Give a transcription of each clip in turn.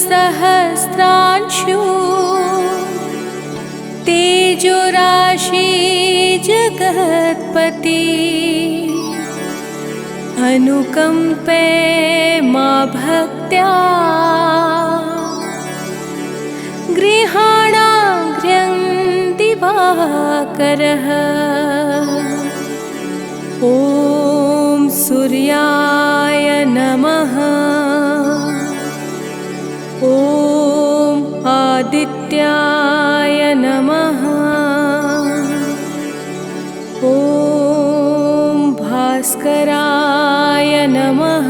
सहस्रांशु तेजोराशि जगत्पति अनुकंपे मा भक्त्या गृहाणाग्र्यं दिवाकरः। ॐ सूर्याय नमः। ॐ आदित्याय नमः। ॐ भास्कराय नमः।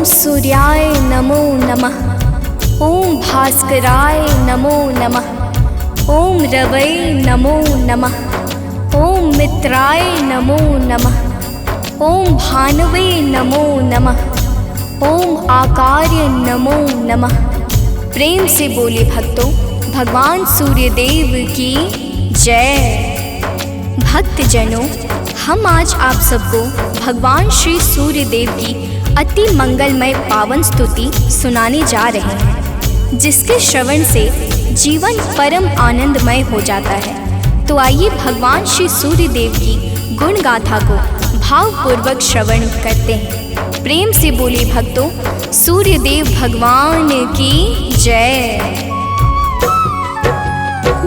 सूर्याय नमो नमः। ओम भास्कराय नमो नमः। ओम रवै नमो नमः। ओम मित्राय नमो नमः। ओम भानवे नमो नमः। ओम आकार्य नमो नमः। प्रेम से बोले भक्तों, भगवान सूर्यदेव की जय। भक्तजनों, हम आज आप सबको भगवान श्री सूर्यदेव की अति मंगलमय पावन स्तुति सुनाने जा रहे हैं, जिसके श्रवण से जीवन परम आनंदमय हो जाता है। तो आइए भगवान श्री सूर्यदेव की गुण गाथा को भावपूर्वक श्रवण करते हैं। प्रेम से बोले भक्तों, सूर्यदेव भगवान की जय।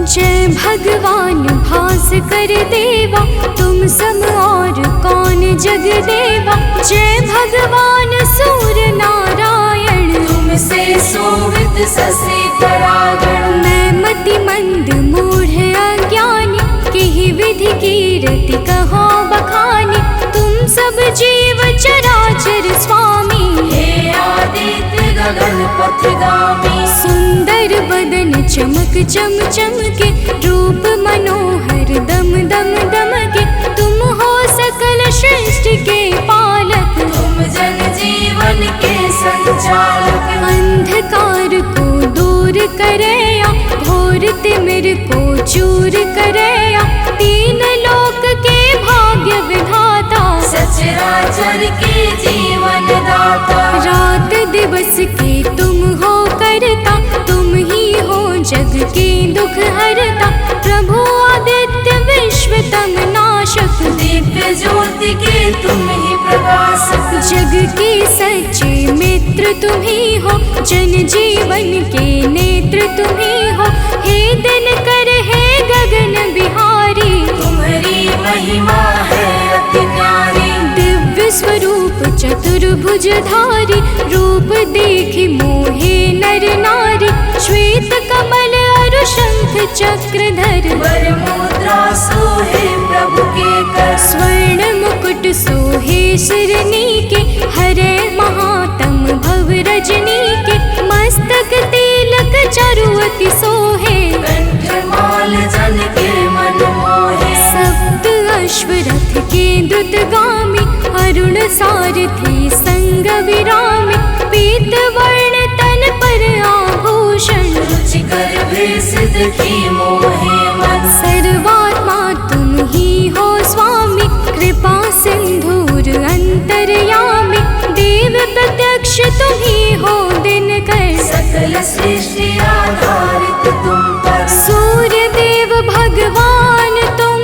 जय भगवान भास्कर देवा, तुम सम और कौन जग देवा। जय भगवान सूर्य नारायण, तुमसे सोवित ससे तरागण। मैं मति मंद मूढ़ अज्ञानी, किहि विधि कीरति कहो बखानी। तुम सब जीव चराचर स्वामी, हे आदित्य गगन पथगामी। सुंदर बदन चमक चम चमके, रूप मनोहर दम दम दमके। तुम हो सकल सृष्टि के पालक, तुम जन जीवन के संचालक। अंधकार को दूर करया, घोर तिमिर को चूर करया। तीन लोक के भाग्य विधाता, सचराचर के जीवन दाता। रात दिवस के तुम हो करता, तुम ही हो जग के दुख हरता। प्रभु आदित्य विश्व तम नाशक, दिव्य ज्योति के तुम ही प्रकाशक। जग के सच्चे मित्र तुम ही हो, जन जीवन के नेत्र तुम ही हो। हे दिनकर हे गगन बिहारी, तुम्हारी महिमा है अति न्यारी। दिव्य स्वरूप चतुर्भुजधारी, रूप देखि मोहे नर नारी। श्वेत कमल अरु शंख चक्रधर, वर मुद्रा सोहे प्रभु के कर। स्वर्ण मुकुट सोहे शिरनी के, हरे महातम भव रजनी के। मस्तक तिलक चरुअति सोहे, कंठमाल जन के मन मोहे। सप्त अश्वरथ के द्रुतगामी, अरुण सारथी संग विरामी। पीत वर्ण तन पर आभूषण, रुचिकर भेष देखी मोहे मन। सर्वात्मा तुम ही हो स्वामी, कृपा सिंधुर अंतर्यामी। देव प्रत्यक्ष तुम ही हो दिनकर, सकल सृष्टि आधारित तुम पर। सूर्य देव भगवान तुम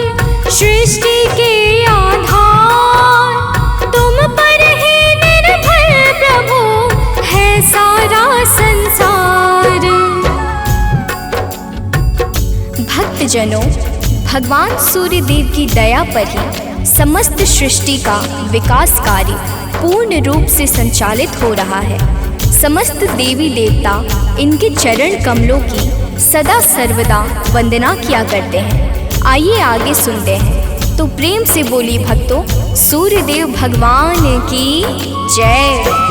सृष्टि के आधार। तुम पर ही निर्भर प्रभु है सारा संसार। भक्तजनों, भगवान सूर्यदेव की दया पर ही समस्त सृष्टि का विकास कार्य पूर्ण रूप से संचालित हो रहा है। समस्त देवी देवता इनके चरण कमलों की सदा सर्वदा वंदना किया करते हैं। आइए आगे सुनते हैं। तो प्रेम से बोली भक्तों, सूर्यदेव भगवान की जय।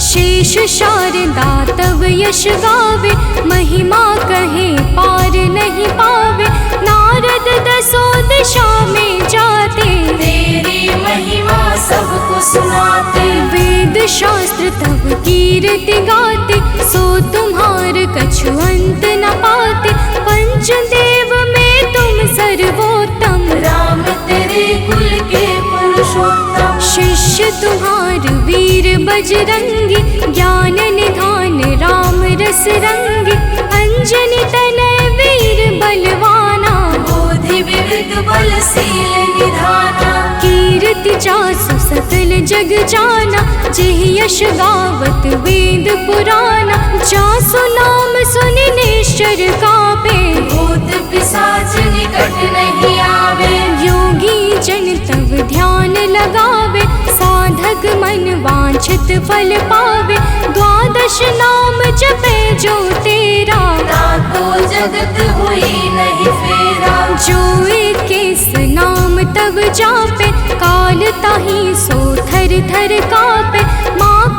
शेष शारदा तव यश गावे, महिमा कहे पार नहीं पावे। नारद दसों दिशा में जाते, तेरी महिमा सबको सुनाते। वेद शास्त्र तब कीर्ति गाते, सो तुम्हार कछु अंत न पाते। पंचदेव में तुम सर्वोत्तम, राम तेरे कुल के पुरुषोत्तम। शिष्य तुम्हार वीर बजरंगी, ज्ञान निधान राम रस रंगी। अंजनी तनय वीर बलवाना, बोधि विविध बलशील निधाना। कीर्ति जासु सकल जग जाना, जेहि यश गावत वेद पुराना। जासु नाम सुनि निश्चर कापे, भूत पिशाच निकट नहीं आवे। योगी जन तब ध्यान लगावे, साधक मन वांछित फल पावे। द्वादश नाम जपे जो तेरा, ताको जगत हुई नहीं फेरा। जो इक्कीस नाम तब जापे, काल ताहि सो थर थर कापे। माँ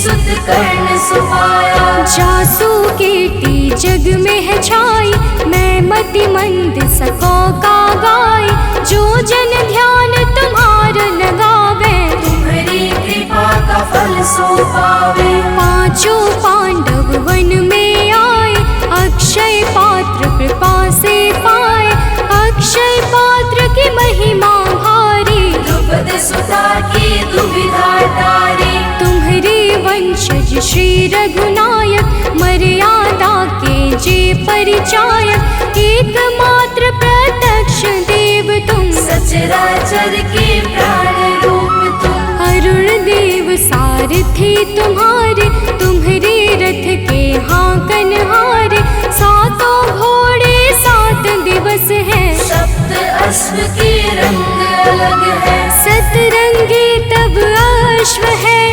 सुत कर्ण सुहाया। जासु कीर्ति जग में है छाई, मैं मति मंद सको का गाय। जो जन ध्यान तुम्हार लगावे, तुम्हारी कृपा का फल सो पावे। पांचों पांडव वन में आए, अक्षय पात्र कृपा से पाए। अक्षय पात्र की महिमा भारी, द्रुपद सुता की दुविधा टारी। तुम्हारे वंशज श्री रघुनायक, मर्यादा के जे परिचायक। एकमात्र प्रत्यक्ष देव तुम, सचराचर के प्राण रूप तुम। अरुण देव सारथी तुम्हारे, तुम्हारे रथ के हाकन हारे। सातों घोड़े 7 दिवस है, सप्त अश्व के रंग अलग है। सतरंगी तब अश्व है,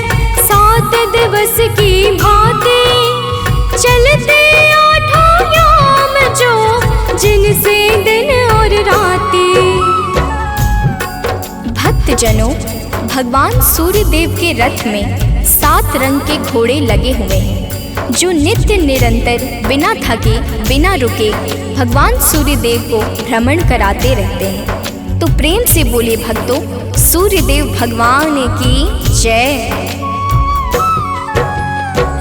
7 दिवस की भांति। चलते 8 याम जो, जिनसे दिन और राती। भक्तजनों, भगवान सूर्य देव के रथ में 7 रंग के घोड़े लगे हुए हैं, जो नित्य निरंतर बिना थके बिना रुके भगवान सूर्य देव को भ्रमण कराते रहते हैं। तो प्रेम से बोले भक्तों, सूर्य देव भगवान की जय।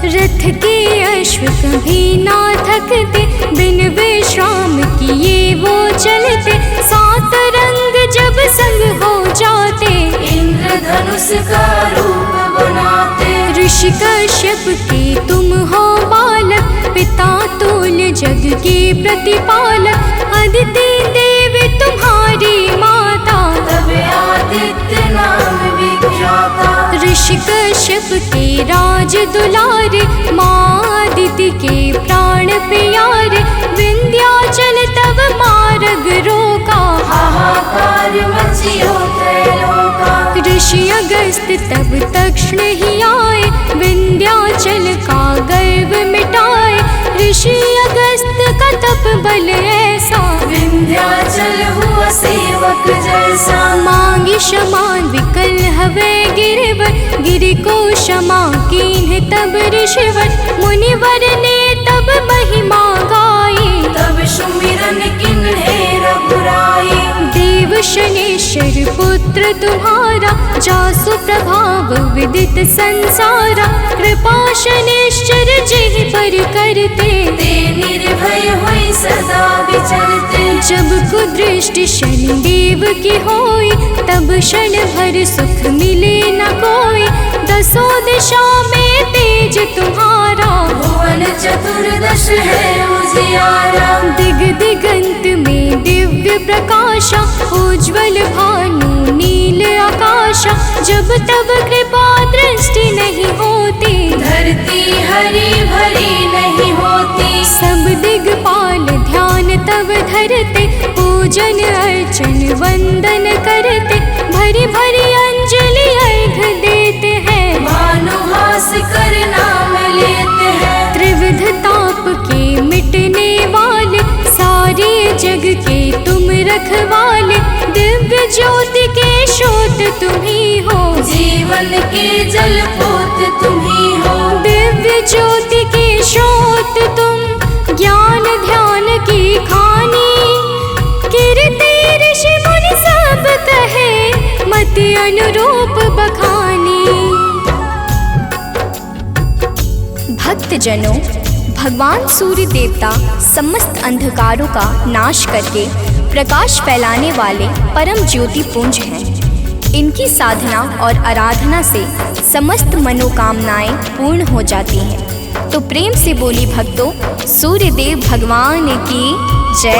रथ के अश्व कभी ना थकते, बिन विश्राम किए वो चलते। 7 रंग जब संग हो जाते, इंद्रधनुष का रूप बनाते। ऋषि कश्यप के तुम हो बालक, पिता तुल जग के प्रतिपालक। अदिति देव तुम्हारी माता, तब आदित्य नाम विख्याता। ऋषि कश्यप के राज दुलारे, माँ अदिति के प्राण प्यारे। विंध्याचल तब मार्ग रोका, हाहाकार मचियो त्रैलोका। ऋषि अगस्त तब तक्षण ही आए, विंध्याचल का गर्व मिटाए। ऋषि अगस्त का तप बल ऐसा, विंध्याचल हुआ सेवक जैसा। मांगी क्षमा विकल हवे गिरवर, गिरि को क्षमा कीन्ह तब ऋषिवर। मुनिवर ने तब महिमा गाई, तब सुमिरन किन्हे रघुराई। देव शनेश्वर पुत्र तुम्हारा, जासु प्रभाव विदित संसारा। कृपा शनेश्वर जेहि पर करते, ते निर्भय होई सदा विचरते। जब कुदृष्टि शनिदेव की होई, तब क्षण भर सुख मिले न कोई। 10 दिशा में तेज तुम्हारा, भुवन चतुर्दश है उजियारा। दिग दिगंत में दिव्य प्रकाशा, उज्ज्वल भानु नील आकाशा। जब तब कृपा दृष्टि नहीं होती, धरती हरी भरी नहीं होती। सब दिगपाल ध्यान तब धरते, पूजन अर्चन वंदन करते। भरी भरी अंजलि अर्घ देते हैं, भानुहास कर नाम लेते हैं। त्रिविध ताप के मिटने वाले, सारे जग के तुम रखवाले। दिव्य ज्योति के स्रोत तुम ही हो, जीवन के जल पोत तुम ही हो। दिव्य ज्योति के स्रोत तुम, ज्ञान ध्यान की खानी। कीर्ति ऋषि मुनि सब कहे, मति अनुरूप बखानी। भक्तजनों, भगवान सूर्य देवता समस्त अंधकारों का नाश करके प्रकाश फैलाने वाले परम ज्योति पुंज हैं। इनकी साधना और आराधना से समस्त मनोकामनाएं पूर्ण हो जाती हैं। तो प्रेम से बोली भक्तों, सूर्य देव भगवान की जय।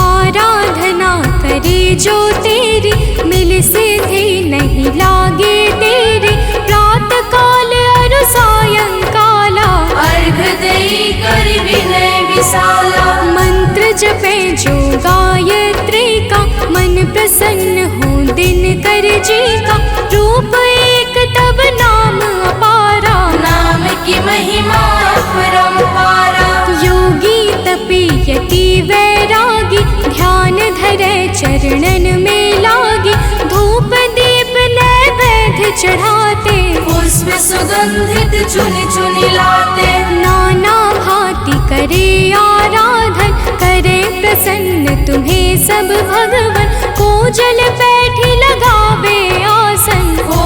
आराधना करे जो तेरी, मिल सिद्धि नहीं लागे तेरी। प्रातः काल और सायंकाला, अर्घ देई कर विनय विशाला। मंत्र जपे जो गायत्री का, मन प्रसन्न हो दिन कर जी का। रूप एक तब नाम अपारा, नाम की महिमा अपरंपारा। योगी तपी यति वैरागी, ध्यान धरे चरणन में लागी। धूप दीप नैवेद्य चढ़ाते, पुष्प पुष्प सुगंधित चुनि चुनि लाते। नाना भांति करे आराधन, करे प्रसन्न तुम्हें सब भगवन। को जल बैठी लगावे आसन, को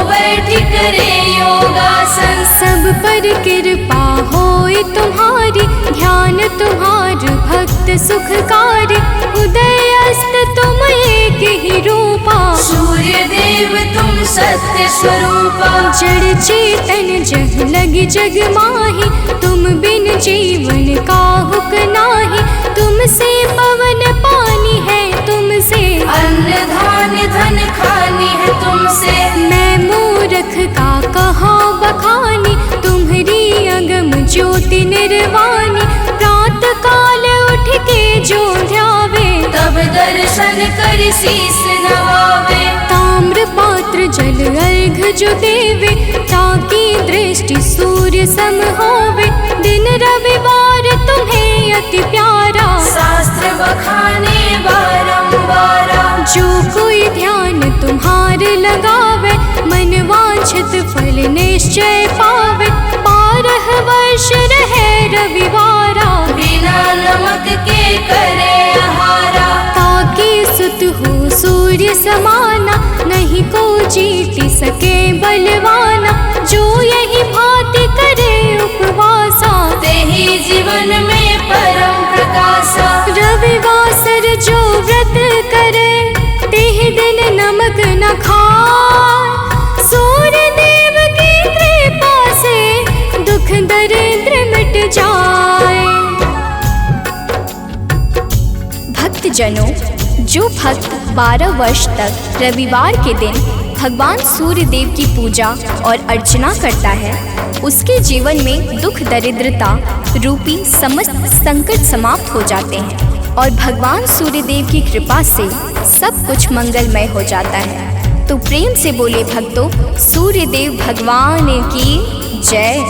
बैठी करे योगासन। सब पर कृपा होए तुम्हारी, ध्यान तुम्हार भक्त सुखकारी। उदय अस्त तुम एक ही रूपा, सूर्य देव तुम सत्य स्वरूपा। जड़ चेतन जग लगी जग माही, तुम बिन जीवन काहुक नाही। तुमसे पवन पानी है, तुमसे अन्न धान्य धन खानी है तुमसे। मैं मूर्ख का कहाँ बखानी, तुम्हारी अगम ज्योति निर्वाणी। प्रात काल उठ के जो ध्यावे, तब दर्शन कर शीस नवावे। ताम्र पात्र जल अर्घ जो देवे, ताकि दृष्टि सूर्य सम होवे। दिन रविवार तुम्हें अति प्यारा, शास्त्र बखाने बारंबारा। जो कोई ध्यान तुम्हार लगावे, मन वांछित फल निश्चय पावे। 12 वर्ष रहे रविवारा, बिना नमक के करे आहारा। ताकि सुत हो सूर्य समाना, नहीं को जीति सके बलवाना। जो यही भांति करे उपवासा, तेहि जीवन में परम प्रकाशा। रविवासर जो व्रत करे, तेहि दिन नमक न खाए। सूर्य देव की कृपा से दुख दरिद्र मिट जाए। भक्तजनों, जो भक्त 12 वर्ष तक रविवार के दिन भगवान सूर्य देव की पूजा और अर्चना करता है, उसके जीवन में दुख दरिद्रता रूपी समस्त संकट समाप्त हो जाते हैं और भगवान सूर्य देव की कृपा से सब कुछ मंगलमय हो जाता है। तो प्रेम से बोले भक्तों, सूर्य देव भगवान की जय।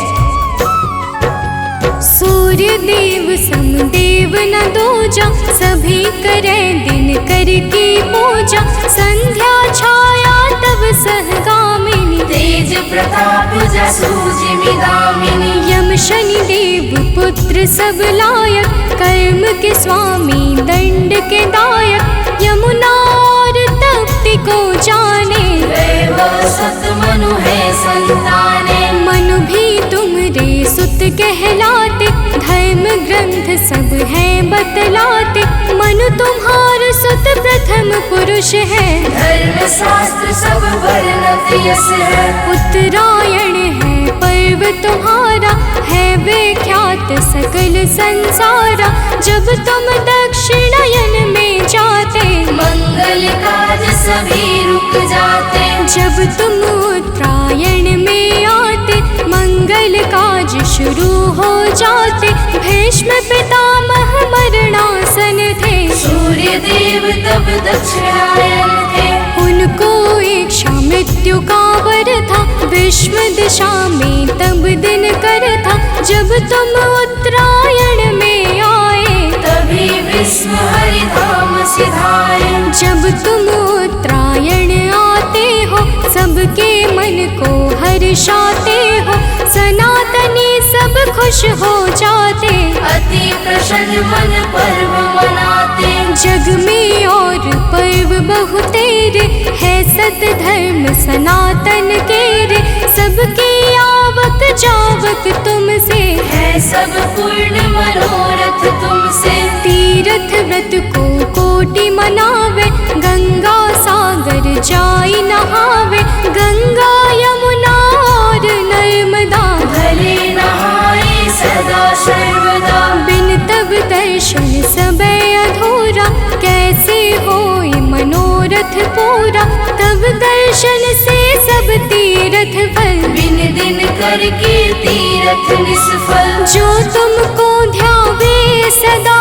सूर्य देव समदेव न दूजा, सभी करे दिन कर की पूजा। संध्या छाया तब सहगामिनी, तेज प्रताप जसु जिमिदामिनी। यम शनि देव पुत्र सब लायक, कर्म के स्वामी दंड के दायक। यमुना और तप्ति को जाने, वैभव सत मनु है संताने। मनु भी तुमरे सुत कहलाते, धर्म ग्रंथ सब हैं बतलाते। मनु तुम्हार सुत प्रथम पुरुष है, धर्म शास्त्र सब वर्णत यस है। उत्तरायण है पर्व तुम्हारा, है विख्यात सकल संसारा। जब तुम दक्षिणायन में जाते, मंगल काज सभी रुक जाते। जब तुम उत्तरायण में आते, मंगल काज शुरू हो जाते। भीष्म पितामह मरणासन थे, सूर्य देव तब दक्षिणायन थे। उनको इच्छा मृत्यु का वर था, विश्व दिशा में तब दिन कर था। जब तुम उत्तरायण में आए, तभी विश्व हरि धाम सिधाए। जब तुम उत्तरायण आते हो, सबके मन को हर्षाते हो। सनातनी सब खुश हो जाते, अति प्रसन्न मन पर्व मनाते। जग में और पर्व बहुतेरे, है सत धर्म सनातन के रे। सबके आवक जावक तुमसे, है सब पूर्ण मनोरथ तुमसे। तीर्थ व्रत को कोटि मनावे, गंगा सागर जाई नहावे। गंगा यमुना और नर्मदा, भले नहाए सदा सर्वदा। बिन तब दर्शन सब अधूरा, कैसे होए मनोरथ पूरा। तब दर्शन से सब तीर्थ फल, बिन दिन करके तीरथ निष्फल। जो तुमको ध्यावे सदा,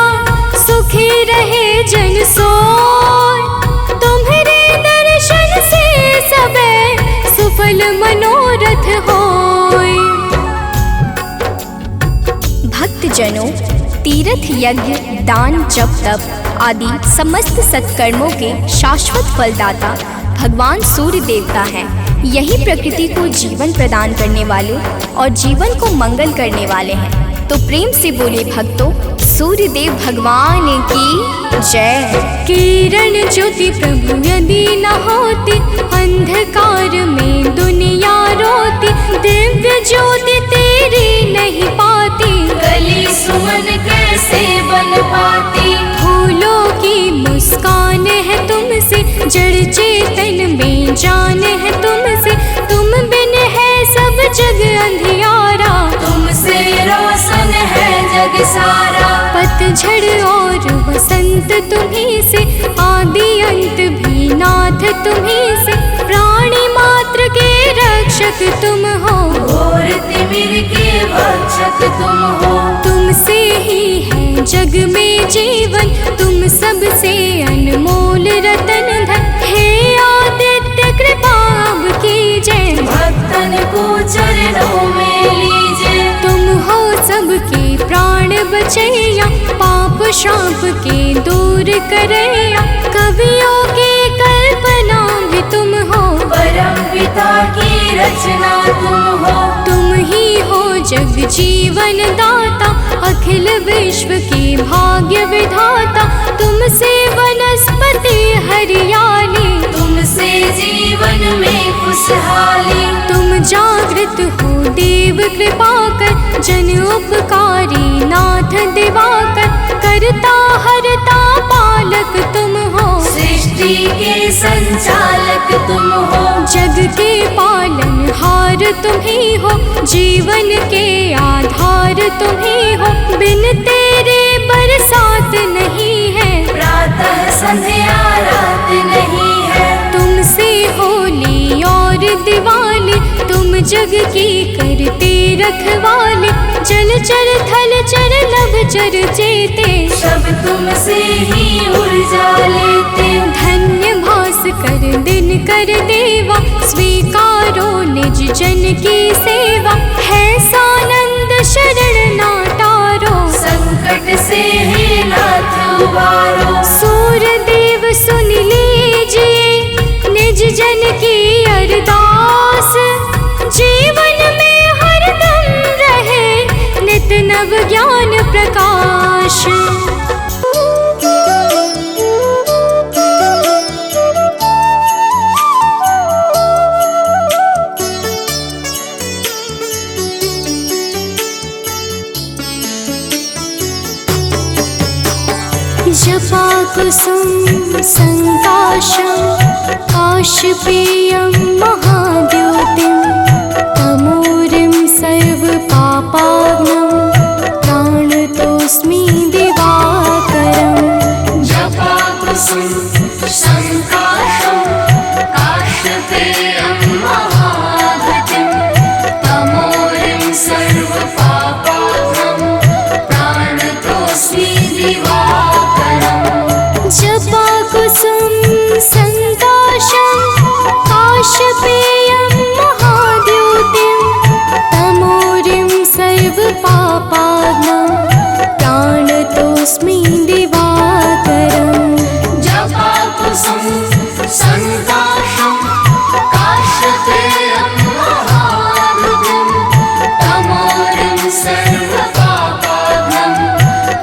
सुखी रहे जन सोय। तुम्हारे दर्शन से सबे सुफल मनोरथ होय। भक्तजनों, तीर्थ यज्ञ दान जप तप आदि समस्त सत्कर्मों के शाश्वत फलदाता भगवान सूर्य देवता हैं। यही प्रकृति को जीवन प्रदान करने वाले और जीवन को मंगल करने वाले हैं। तो प्रेम से बोले भक्तों, सूर्य देव भगवान की जय। किरण ज्योति प्रभु यदि न होती, अंधकार में दुनिया रोती। दिव्य ज्योति तेरी नहीं पाती, गली सुमन कैसे बन पाती। फूलों की मुस्कान है तुमसे, जड़ चेतन में जान है तुमसे। तुम बिन है सब जग अंधियारा, तुमसे रोशन है जग सारा। पतझड़ और बसंत तुम्हीं से, आदि अंत भी नाथ तुम्हीं से। प्राणी मात्र के रक्षक तुम हो, घोर तिमिर के भक्षक तुम हो। तुमसे ही है जग में जीवन, तुम सबसे अनमोल रतन धन। हे आदित्य कृपा अब कीजिए, भक्तन को चरणों में लीजिए। तुम हो सबके प्राण बचैया, पाप शाप के दूर करैया। कवियों की कल्पना भी तुम हो, परम पिता की रचना तुम हो। तुम ही हो जग जीवन दाता, अखिल विश्व के भाग्य विधाता। तुमसे वनस्पति हरियाली, तुमसे जीवन में खुशहाली। तुम जागृत हो देव कृपा कर, जन उपकारी नाथ दिवाकर। करता हरता पालक तुम हो, सृष्टि के संचालक तुम हो। जग के पालन हार तुम ही हो, जीवन के आधार तुम ही हो। बिन तेरे बरसात नहीं है, प्रातः संध्या रात नहीं है। तुमसे होली और दिवाली, तुम जग की करते रखवाले। जल चर थल चर नभ चर चेते, सब तुमसे ही ऊर्जा लेते। धन्य भास्कर दिन कर देवा, स्वीकारो निज जन की सेवा। है सानंद शरण ना तारो, संकट से हे नाथ उबारो। सूर्य देव सुन लीजिए, निज जन की अरदास। जीवन में हरदम रहे नित नव ज्ञान प्रकाश। जपा कुसुम संकाशं, काशपेयं महाद्योतिं। तमोरिं सर्वपापाग्नं, प्राणतोऽस्मि दिवाकरम्। जपा कुसुम संकाशं, काशपेयं महाद्युतिं। तमोरिं सर्वपापाग्नं, प्राणतोऽस्मि दिवाकरम्। जपा कुसुम संकाशं, काशपेयं महाद्योतिं। तमोरिं सर्वपापाग्नं, प्राणतोऽस्मि दिवाकरम्। जपा कुसुम संकाशं, काशपेयं महाद्युतिं। तमोरिं सर्वपापाग्नं,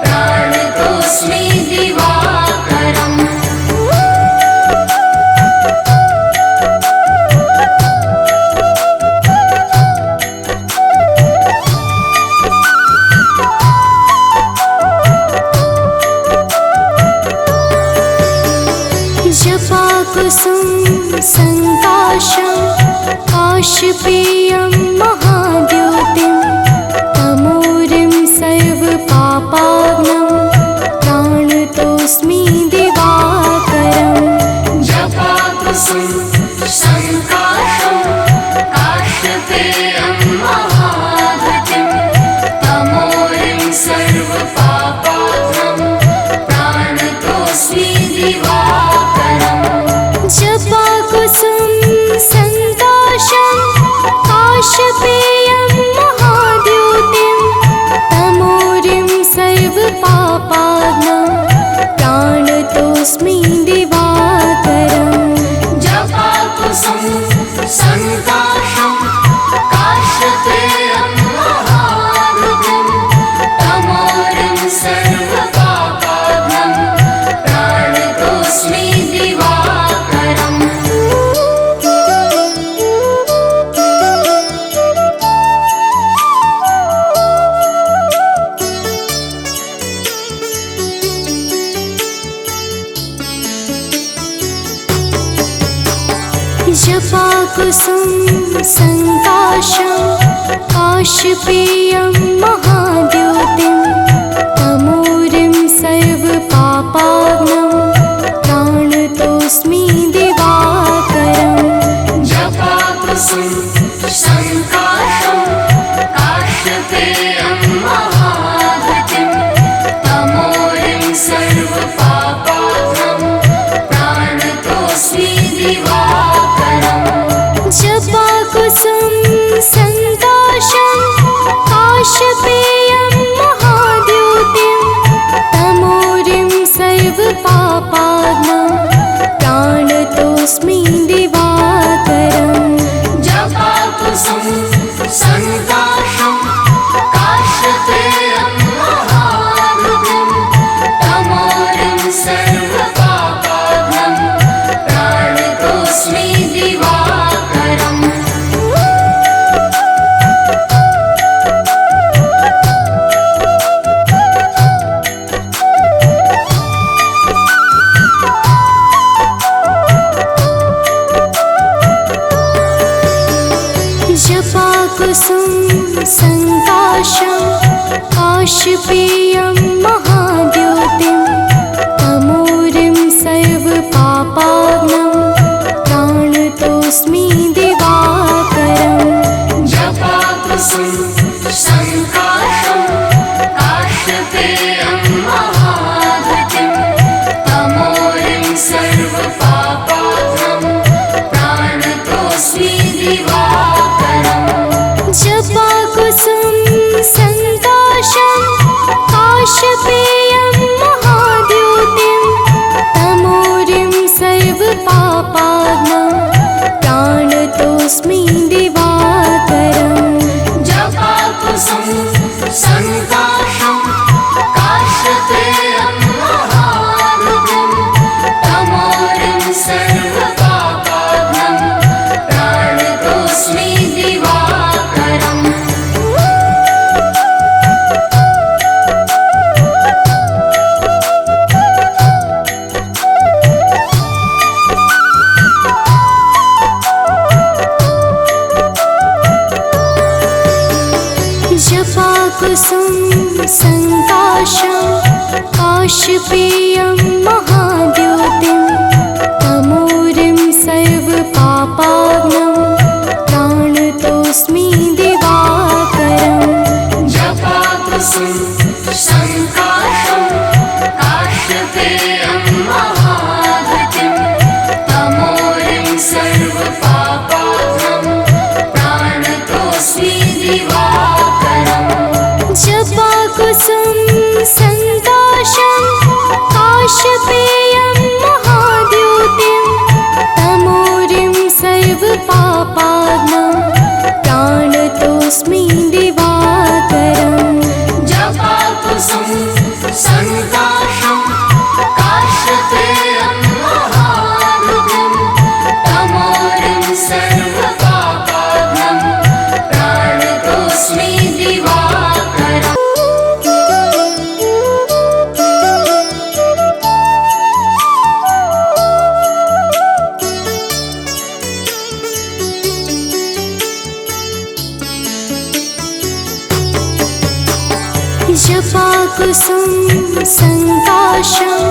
प्राणतोऽस्मि दिवाकरम्। जपा कुसुम संकाशं, काशपेयं महाद्योतिं। तमोरिं सर्वपापाग्नं, प्राणतोऽस्मि दिवाकरम्। जपा कुसुम संकाशं, काशपेयं महाद्युतिं। तमोरिं सर्वपापाग्नं, प्राणतोऽस्मि दिवाकरम्। जपा कुसुम संकाशं, काशपेयं महाद्योतिं। तमोरिं सर्वपापाग्नं, प्राणतोऽस्मि दिवाकरम्। जपा कुसुम जपाकुसुम संकाशं काशपेयं महाद्योतिं तमोरिं सर्वपापाग्नं प्राणतोऽस्मि दिवाकरम् जपाकुसुम संकाशं काशपेयं महाद्युतिं तमोरिं सर्वपापाग्नं प्राणतोऽस्मि दिवाकरम् जपाकुसुम संकाशं काशपेयं महाद्योतिं तमोरिं सर्वपापाग्नं प्राणतोऽस्मि दिवाकरम् जपाकुसुम संकाशं काशपेयं महाद्युतिं तमोरिं सर्वपापाग्नं प्राणतोऽस्मि दिवाकरम् जपाकुसुम संकाशं काशपेयं महाद्योतिं तमोरिं सर्वपापाग्नं प्राणतोऽस्मि दिवाकरम् जपाकुसुम संकाशं काशपेयं महाद्युतिं तमोरिं सर्वपापाग्नं प्राणतोऽस्मि दिवाकरम् जपाकुसुम संकाशं काशपेयं महाद्योतिं तमोरिं सर्वपापाग्नं प्राणतोऽस्मि दिवाकरम् जपाकुसुम संकाशं काशपेयं महाद्युतिं तमोरिं सर्वपापाग्नं प्राणतोऽस्मि दिवाकरम् जपाकुसुम संकाशं काशपेयं महाद्योतिं तमोरिं सर्वपापाग्नं प्राणतोऽस्मि दिवाकरम् जपाकुसुम संकाशं काशपेयं महाद्युतिं तमोरिं सर्वपापाग्नं प्राणतोऽस्मि दिवाकरम् जपाकुसुम संकाशं काशपेयं महाद्योतिं तमोरिं सर्वपापाग्नं प्राणतोऽस्मि दिवाकरम् जपाकुसुम संकाशं काशपेयं महाद्युतिं तमोरिं सर्वपापाग्नं प्राणतोऽस्मि दिवाकरम् जपाकुसुम संकाशं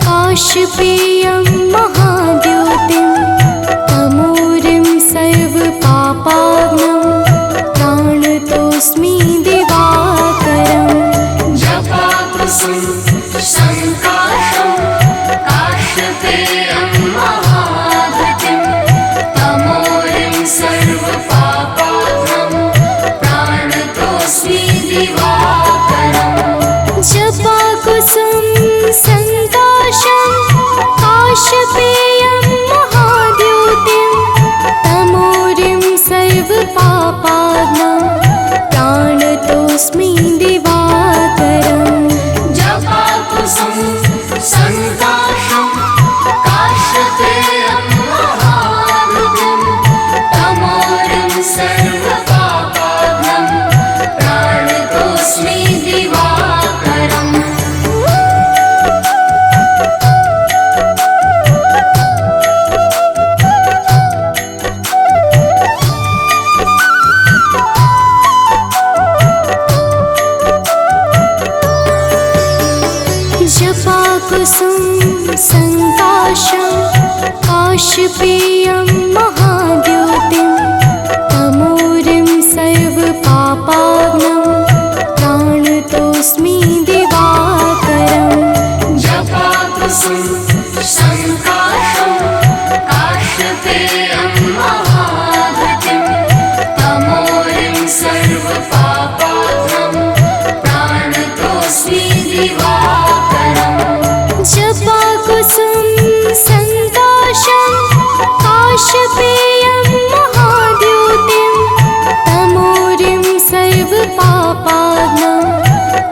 काशपेयं महाद्योतिं तमोरिं सर्वपापाग्नं प्राणतोऽस्मि दिवाकरम् जपाकुसुम संकाशं काशपेयं महाद्युतिं तमोरिं सर्वपापाग्नं प्राणतोऽस्मि दिवाकरम् जपाकुसुम संकाशं काशपेयं काशपेयं महाद्योतिं तमोरिं सर्वपापाग्नं प्राणतोऽस्मि दिवाकरम् जपाकुसुम संकाशं काशपेयं महाद्युतिं तमोरिं सर्वपापाग्नं प्राणतोऽस्मि दिवाकरम् जपाकुसुम संकाशं काशपेयं महाद्योतिं तमोरिं सर्वपापाग्नं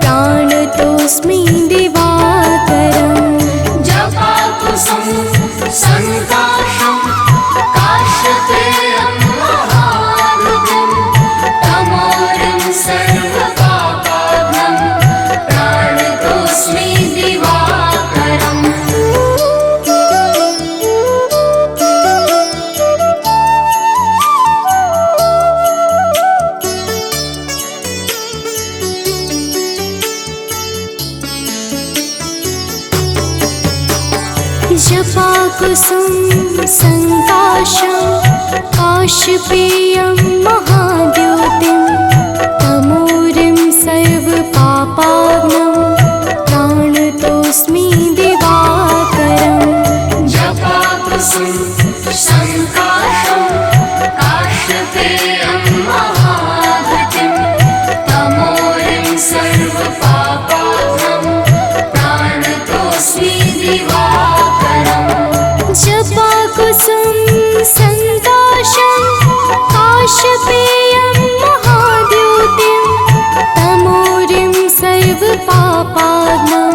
प्राणतोऽस्मि दिवाकरम् जपाकुसुम संकाशं काशपेयं महाद्युतिं तमोरिं सर्वपापाग्नं प्राणतोऽस्मि दिवाकरम् जपाकुसुम संकाशं काशपेयं महाद्योतिं तमोरिं सर्वपापाग्नं प्राणतोऽस्मि दिवाकरम् जपाकुसुम संकाशं काशपेयं महाद्युतिं तमोरिं सर्वपापाग्नं प्राणतोऽस्मि दिवाकरम् जपाकुसुम संकाशं काशपेयं महाद्योतिं तमोरिं सर्वपापाग्नं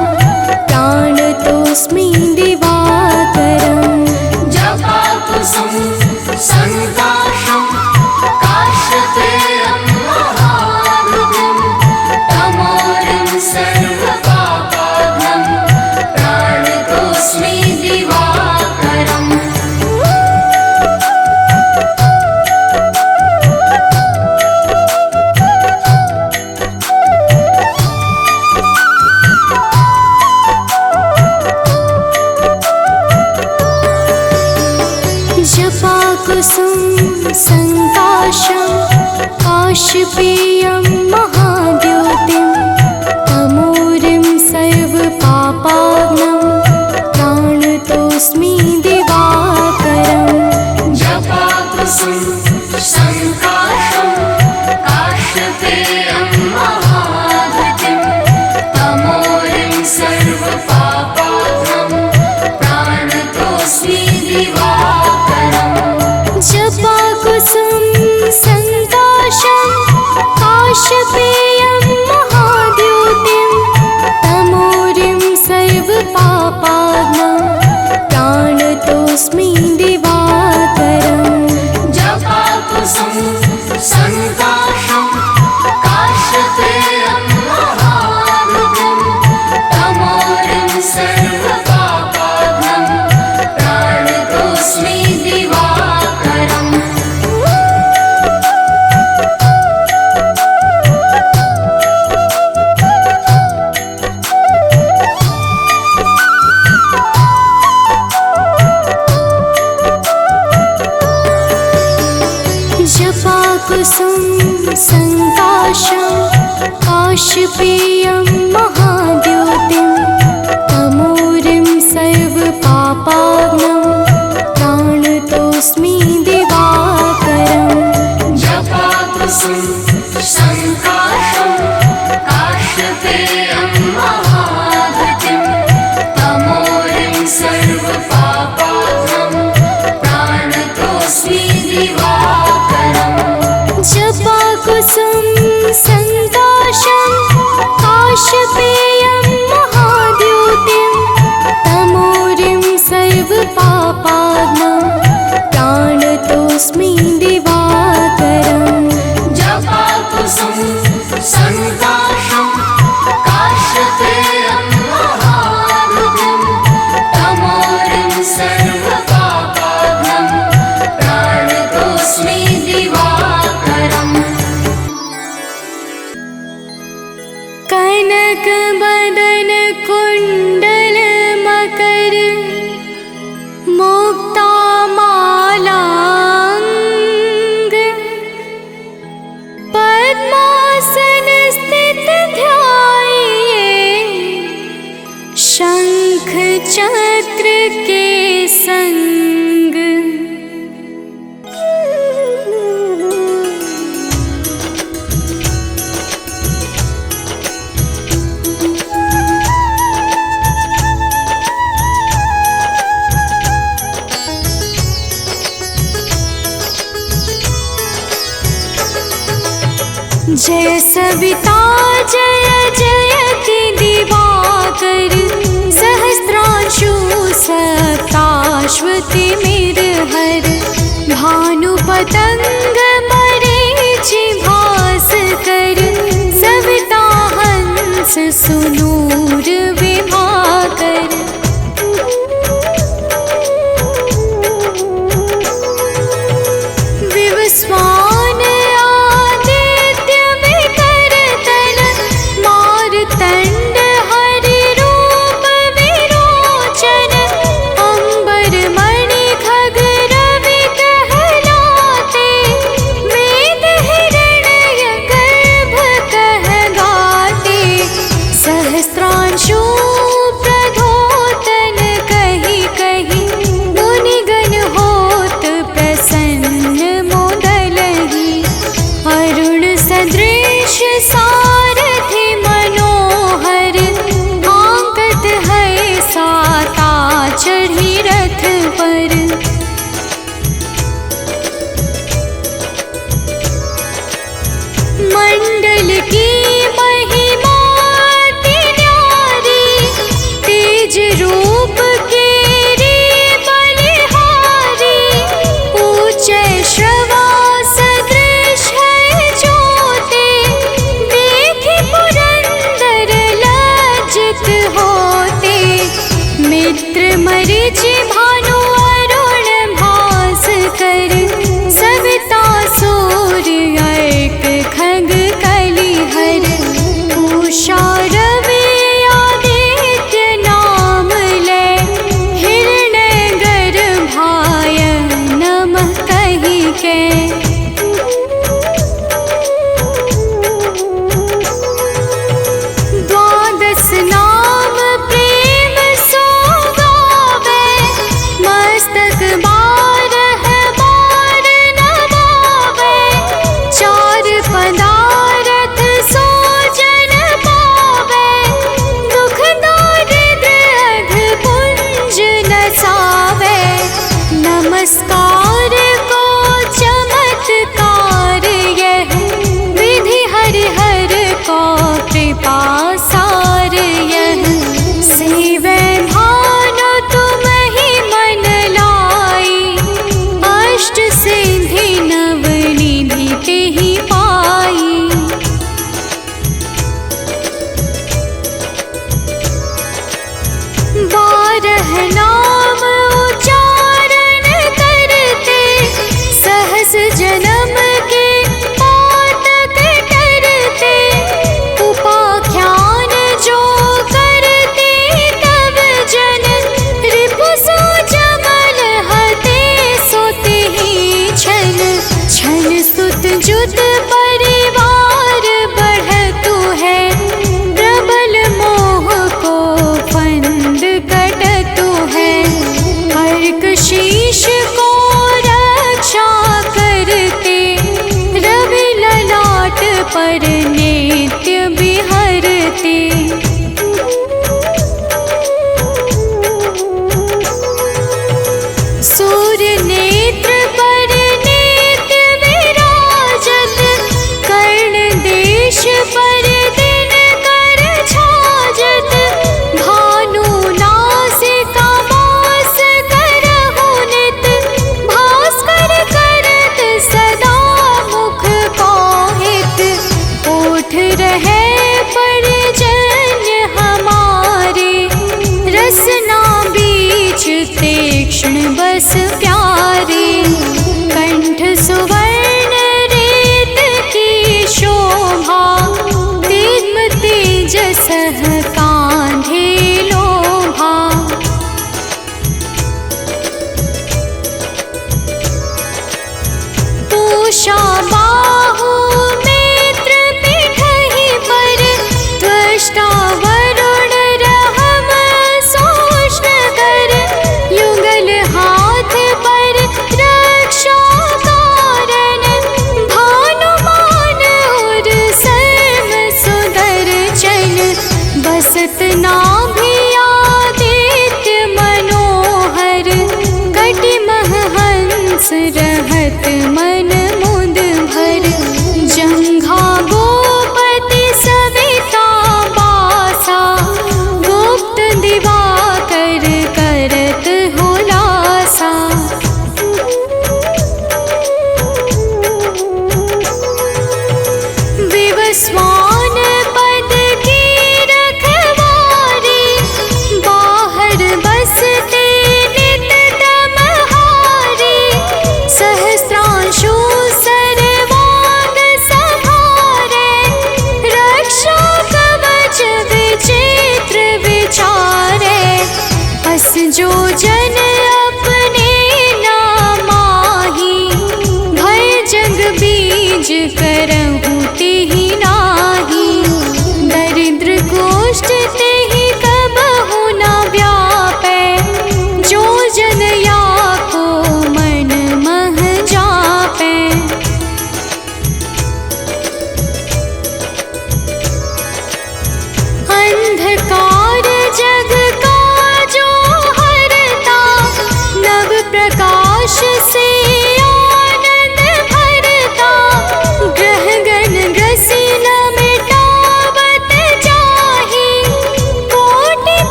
प्राणतोऽस्मि दिवाकरम् जपाकुसुम संकाशं काशपेयं महाद्युतिं तमोरिं सर्वपापाग्नं प्राणतोऽस्मि दिवाकरम् जपाकुसुम संकाशं काशपेयं महाद्योतिं तमोरिं सर्वपापाग्नं प्राणतोऽस्मि दिवाकरम् जपाकुसुम संकाशं काशपेयं महाद्युतिं तमोरिं सर्वपापाग्नं प्राणतोऽस्मि दिवाकरम् जपाकुसुम संकाशं काशपेयं महाद्योतिं तमोरिं सर्वपापाग्नं प्राणतोऽस्मि दिवाकरम् जपाकुसुम संकाशं काशपेयं महाद्युतिं तमोरिं सर्वपापाग्नं प्राणतोऽस्मि दिवाकरम् जपाकुसुम संकाशं काशपेयं महाद्योतिं तमोरिं सर्वपापाग्नं प्राणतोऽस्मि दिवाकरम् जपाकुसुम संकाशं काशपेयं महाद्युतिं तमोरिं सर्वपापाग्नं प्राणतोऽस्मि दिवाकरम् जपाकुसुम संकाशं काशपेयं महाद्योतिं जय सविता जय जयति दिवाकर सहस्रांशु सप्ताश्वति मेरहर भानु पतंग मरीचि भास्कर सविता हंस सुनूर विभाकर। विवस्वान आदित्य विकर्तन मारतंड हरि रूप विरोचन अंबर मणि खग रवि कहलाते वेद हिरण्य गर्भ कह गाते सहस्त्रांशु प्रधोतन कही कही मुनिगण होत प्रसन्न मोदलहि अरुण सदृश सारथि मनोहर आंकत है साता चढ़ी रथ पर। मंडल की महिमा अति न्यारी तेज रूप केरी बलिहारी ऊंचे श्रवा सदृश है ज्योति देखि पुरंदर लज्जित होते मित्र मरीचि भानु अरुण भास्कर सविता सूर्य एक खग कलिहर उषा रवि आदित्य नाम ले हिरण्य गर्भाय नमः कहि के। द्वादश नाम प्रेम सो गावे मस्तक बारह बार नवावे चार पदारथ सो जन पावे दुख दारिद्र अघ पुंज नसावे नमस्कार को चमत्कार यह विधि हरिहर को कृपा सार यह सेवे भानु तुम ही मन लाई अष्ट सिद्धि नव निधि तेहि पाई। बारह नाम उच्चारण करते सहस जन्म के पातक टरते उपाख्यान जो करते तब जन रिपु सो जमल हते सोते ही छन छन सुत जुत परिवार बढ़तु है प्रबल मोह को फंद कटतु है अर्क शीश को रक्षा करते रवि ललाट पर नित्य बिहरते। सूर्य नेत्र पर नित्य विराजत कर्ण देश पर दिन कर छाजत भानु नासिका मास करहु नित भास्कर करत सदा मुख पाहित ओठ रहे परजन्य हमारे रसना बीच तीक्ष्ण बस प्यारे कंठ सुवर्ण रेत की शोभा दिग्म तेजस कांधे लोभा। पूषा बाहु नेत्र पिठहि पर त्वष्टा वरुण रहम सोष्ण कर युगल हाथ पर रक्षा कारण भानुमान और सर्व सुदर्शन बसत नाभि आदित्य मनोहर कटिमह हंस रहत मन मुद भर जंघा गो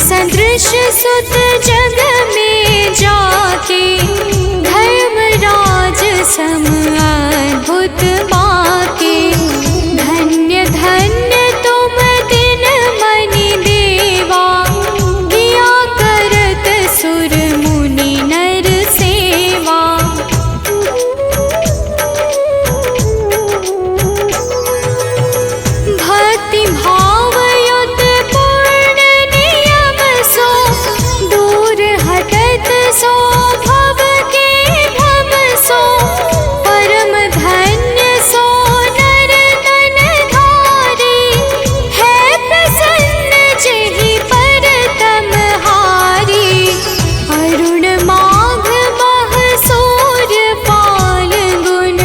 सदृश सुत जग में जाके, धर्मराज सम अद्भुत बाके। धन्य धन्य तुम दिन मनि देवा, किया करत सुर मुनि नर सेवा। भक्ति भाव युत पूर्ण नियम सो, दूर हटत सो भव के भव सो। परम धन्य सो नर तन धारी, है प्रसन्न जेहि पर तम हारी। अरुण माघ मह सूर्य पाल गुण,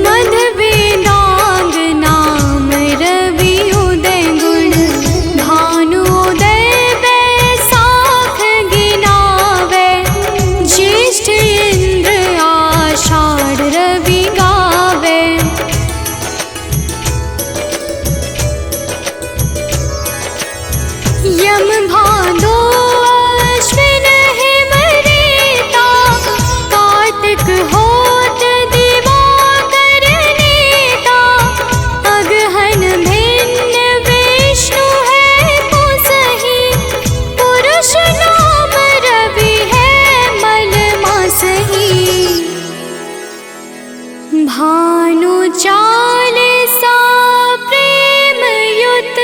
मध वेदांग नाम रवि उदय गुण। भानु उदय बैसाख गिनावे, ज्येष्ठ इंद्र आषाढ़ रवि गावे। यम भादो अश्विन हिम रेता, कार्तिक होत दिवाकर नेता। अगहन भिन्न विष्णु है पुसहि, पुरुष नाम रवि है मल मासहि। भानु चालीसा प्रेम युत,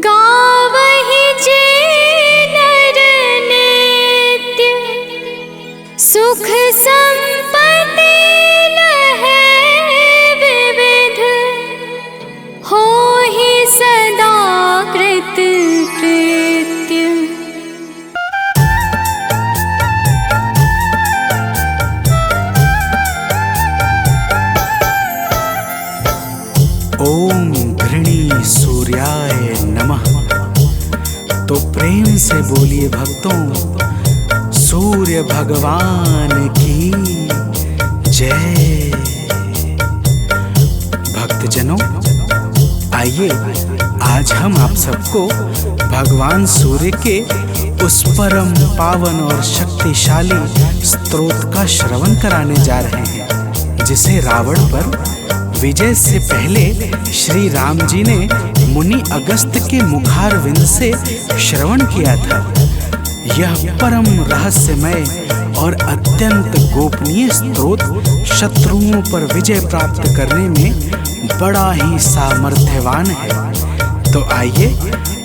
गावहि जे नर नित्य। सुख संपत्ति लहै विविध, होहि सदा कृत कृत्य। ओम घृणी सूर्याय नमः। तो प्रेम से बोलिए भक्तों, सूर्य भगवान की जय। भक्तजनों, आइए आज हम आप सबको भगवान सूर्य के उस परम पावन और शक्तिशाली स्तोत्र का श्रवण कराने जा रहे हैं, जिसे रावण पर विजय से पहले श्री राम जी ने मुनि अगस्त के मुखारविंद से श्रवण किया था। यह परम रहस्यमय और अत्यंत गोपनीय स्तोत्र शत्रुओं पर विजय प्राप्त करने में बड़ा ही सामर्थ्यवान है। तो आइए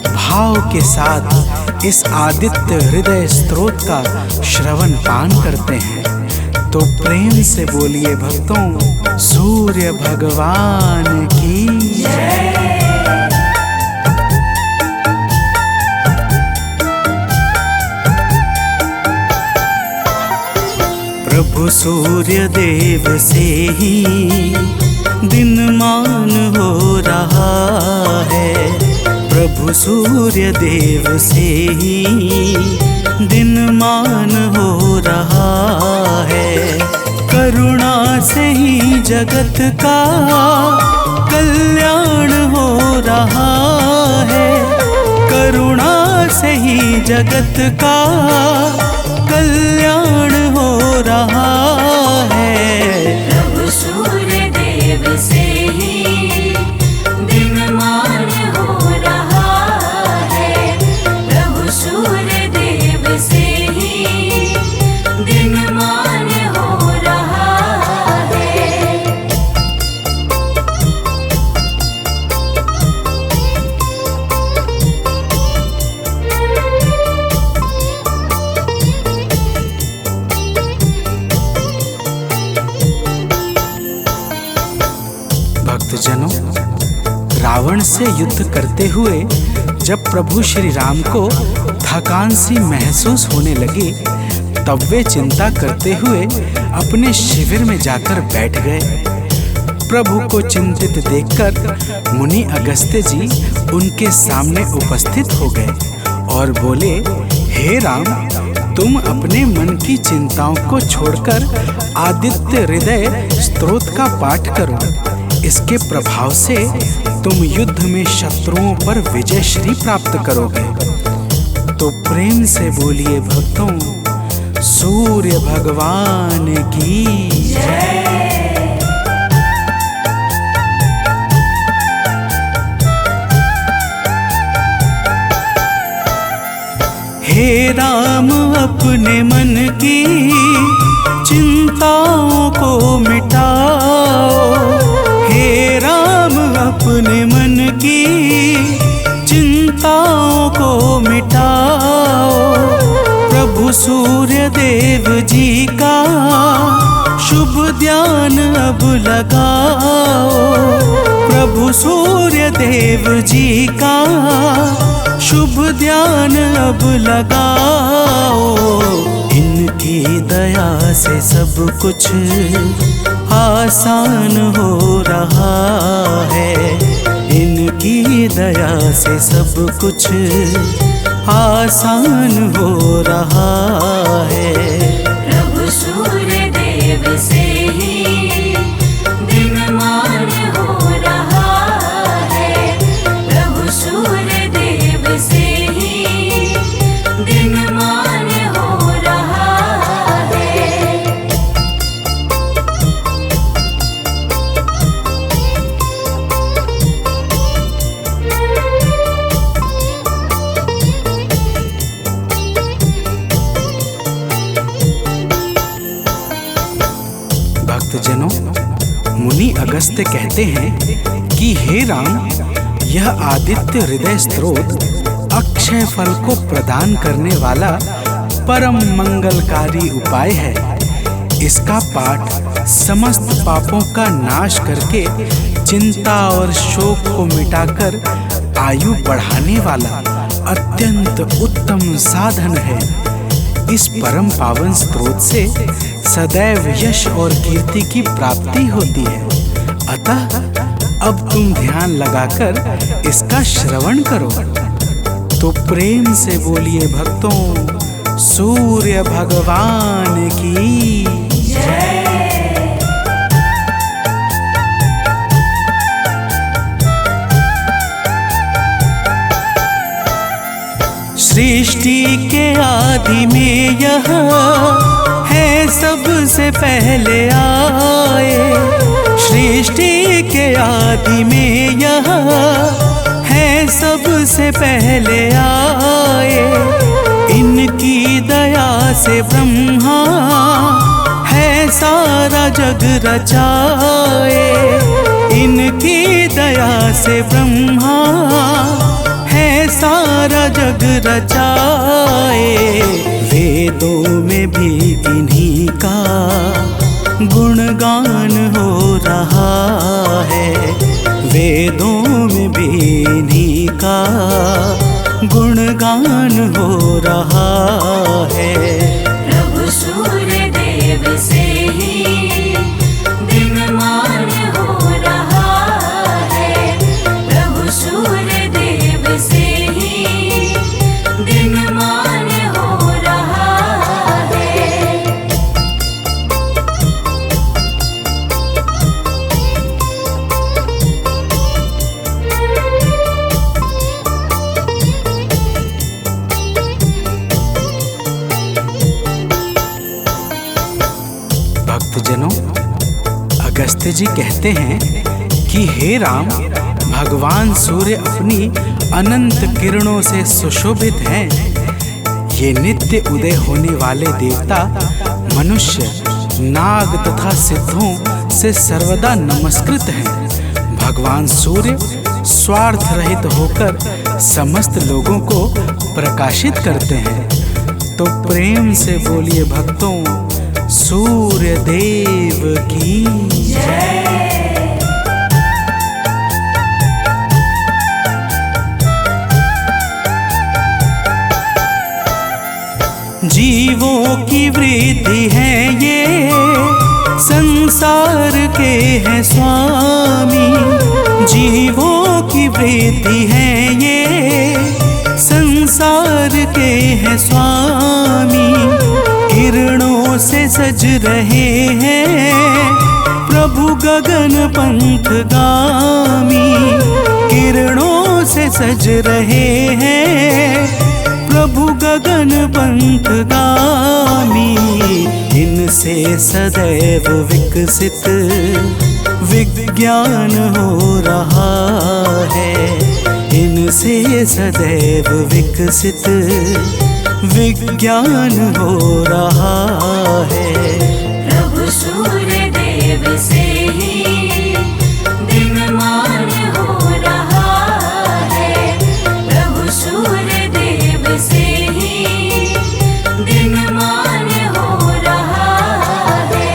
भाव के साथ इस आदित्य हृदय स्तोत्र का श्रवण पान करते हैं। तो प्रेम से बोलिए भक्तों, सूर्य भगवान की जय। प्रभु सूर्य देव से ही दिनमान हो रहा है। प्रभु सूर्य देव से ही दिनमान हो रहा है। करुणा से ही जगत का कल्याण हो रहा है। करुणा से ही जगत का कल्याण हो रहा है। प्रभु सूर्य देव से ही दिनमान हो रहा है। प्रभु सूर्य देव से ही दिनमान हो रहा है। भक्तजनों, रावण से युद्ध करते हुए जब प्रभु श्री राम को थकान सी महसूस होने लगी, तब वे चिंता करते हुए अपने शिविर में जाकर बैठ गए। प्रभु को चिंतित देखकर मुनि अगस्त्य जी उनके सामने उपस्थित हो गए और बोले, हे राम, तुम अपने मन की चिंताओं को छोड़कर आदित्य हृदय स्तोत्र का पाठ करो। इसके प्रभाव से तुम युद्ध में शत्रुओं पर विजय श्री प्राप्त करोगे। तो प्रेम से बोलिए भक्तों, सूर्य भगवान की जय। हे राम अपने मन की चिंताओं को मिटाओ, हे राम अपने मन की चिंताओं को मिटाओ। प्रभु सूर्य देव जी का शुभ ध्यान अब लगाओ, प्रभु सूर्य देव जी का शुभ ध्यान अब लगाओ। इनकी दया से सब कुछ आसान हो रहा है, इनकी दया से सब कुछ आसान हो रहा है। प्रभु सूर्य देव से ही दिनमान हो रहा है, प्रभु सूर्य देव से ही दिनमान हो रहा है। भक्तजनों, मुनि अगस्त्य कहते हैं कि हे राम, यह आदित्य हृदय स्त्रोत अक्षय फल को प्रदान करने वाला परम मंगलकारी उपाय है। इसका पाठ समस्त पापों का नाश करके चिंता और शोक को मिटाकर आयु बढ़ाने वाला अत्यंत उत्तम साधन है। इस परम पावन स्रोत से सदैव यश और कीर्ति की प्राप्ति होती है। अतः अब तुम ध्यान लगाकर इसका श्रवण करो। तो प्रेम से बोलिए भक्तों, सूर्य भगवान की जय। सृष्टि के आदि में यह है सबसे पहले आए, सृष्टि के आदि में यह है सबसे पहले आए। इनकी दया से ब्रह्मा है सारा जग रचाए, इनकी दया से ब्रह्मा है सारा जग रचाए। वेदों में भी इन्हीं का गुणगान हो रहा है, वेदों में भी इन्हीं का गुणगान हो रहा है। प्रभु सूर्य देव से ही दिनमान हो रहा है, प्रभु सूर्य देव से ही दिनमान हो रहा है। भक्तजनों, अगस्त्य जी कहते हैं कि हे राम, भगवान सूर्य अपनी अनंत किरणों से सुशोभित हैं। ये नित्य उदय होने वाले देवता मनुष्य, नाग तथा सिद्धों से सर्वदा नमस्कृत हैं। भगवान सूर्य स्वार्थ रहित होकर समस्त लोगों को प्रकाशित करते हैं। तो प्रेम से बोलिए भक्तों, सूर्य देव की जय। जीवों की वृद्धि है ये संसार के हैं स्वामी, जीवों की वृद्धि है ये संसार के हैं स्वामी। किरणों से सज रहे हैं प्रभु गगन पंथ गामी, किरणों से सज रहे हैं प्रभु पंथगामी, इनसे सदैव विकसित विज्ञान हो रहा है। इनसे सदैव विकसित विज्ञान हो रहा है। प्रभु सूर्य देव से ही दिनमान हो रहा है। प्रभु सूर्य देव से ही दिनमान हो रहा है।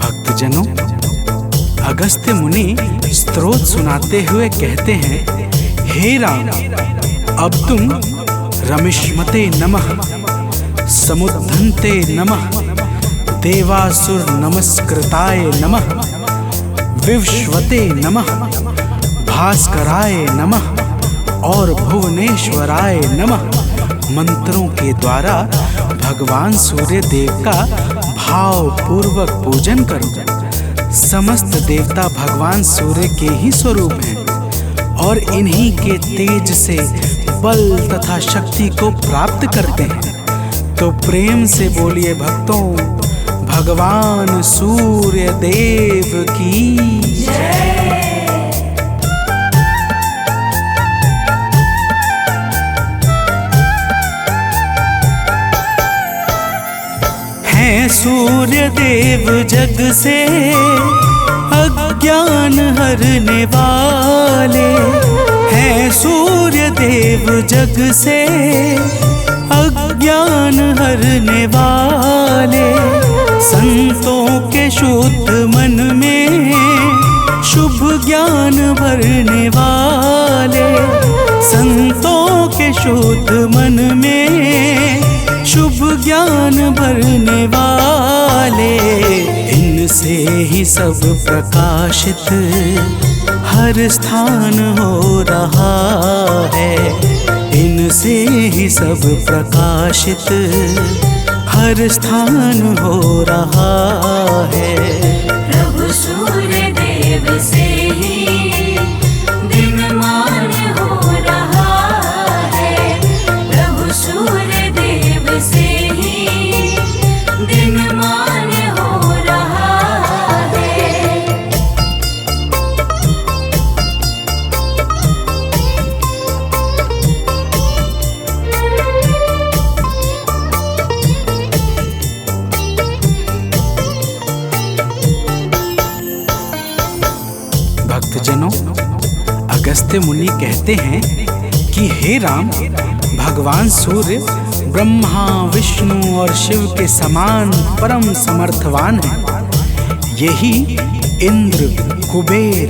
भक्तजनों, अगस्त्य मुनि स्तोत्र सुनाते हुए कहते हैं, हे राम, अब तुम रमिष्मते नमः, समुद्धन्ते नमः, देवासुर नमस्कृताय नमः, विवस्वते नमः, भास्कराय नमः और भुवनेश्वराय नमः मंत्रों के द्वारा भगवान सूर्य देव का भाव पूर्वक पूजन करो। समस्त देवता भगवान सूर्य के ही स्वरूप हैं और इन्हीं के तेज से बल तथा शक्ति को प्राप्त करते हैं। तो प्रेम से बोलिए भक्तों, भगवान सूर्य देव की जय। सूर्य देव जग से अज्ञान हरने वाले हैं। सूर्य देव जग से अज्ञान हरने वाले, संतों के शुद्ध मन में शुभ ज्ञान भरने वाले। संतों के शुद्ध मन में शुभ ज्ञान भरने वाले, इनसे ही सब प्रकाशित हर स्थान हो रहा है। इनसे ही सब प्रकाशित हर स्थान हो रहा है। प्रभु सूर्य देव से ही दिनमान हो रहा है। प्रभु सूर्य देव से ही दिनमान हो रहा है। भक्तजनों, अगस्त्य मुनि कहते हैं कि हे राम, भगवान सूर्य ब्रह्मा, विष्णु और शिव के समान परम समर्थवान हैं। यही इंद्र, कुबेर,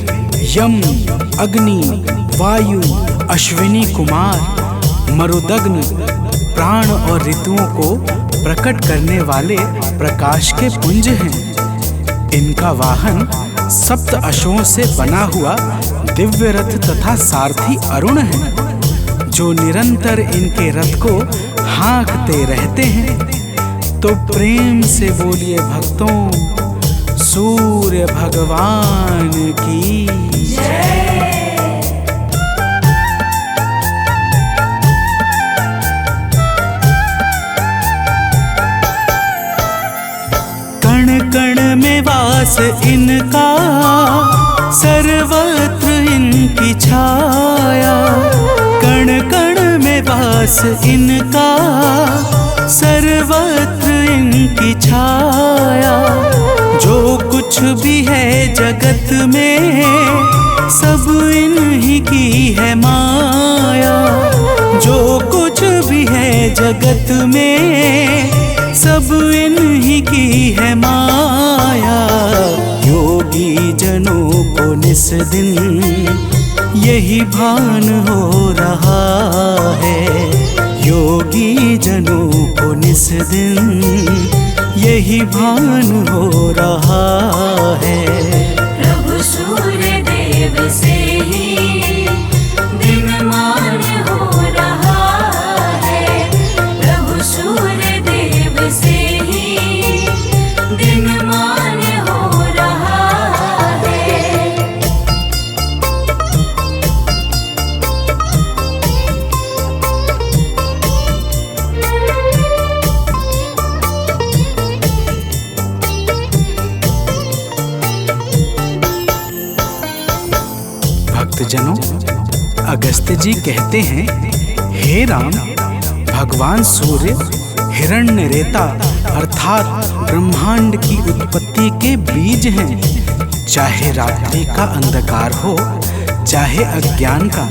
यम, अग्नि, वायु, अश्विनी कुमार, मरुदग्न, प्राण और ऋतुओं को प्रकट करने वाले प्रकाश के पुंज हैं। इनका वाहन सप्त अश्वों से बना हुआ दिव्य रथ तथा सारथी अरुण है, जो निरंतर इनके रथ को हाँकते रहते हैं। तो प्रेम से बोलिए भक्तों, सूर्य भगवान की जय। कण कण में वास इनका, सर्वत्र इनकी छाया। कण कण में वास इनका, सर्वत्र इनकी छाया। जो कुछ भी है जगत में, सब इन्हीं की है माया। जो कुछ भी है जगत में, सब इन्हीं की है माया। योगी जनों को निस दिन यही भान हो रहा है। योगी जनों को निस दिन यही भान हो रहा है। प्रभु सूर्य देव से ही दिनमान हो रहा है। भक्त जी कहते हैं, हे राम, भगवान सूर्य हिरण्य रेता अर्थात ब्रह्मांड की उत्पत्ति के बीज हैं। चाहे रात्रि का अंधकार हो चाहे अज्ञान का,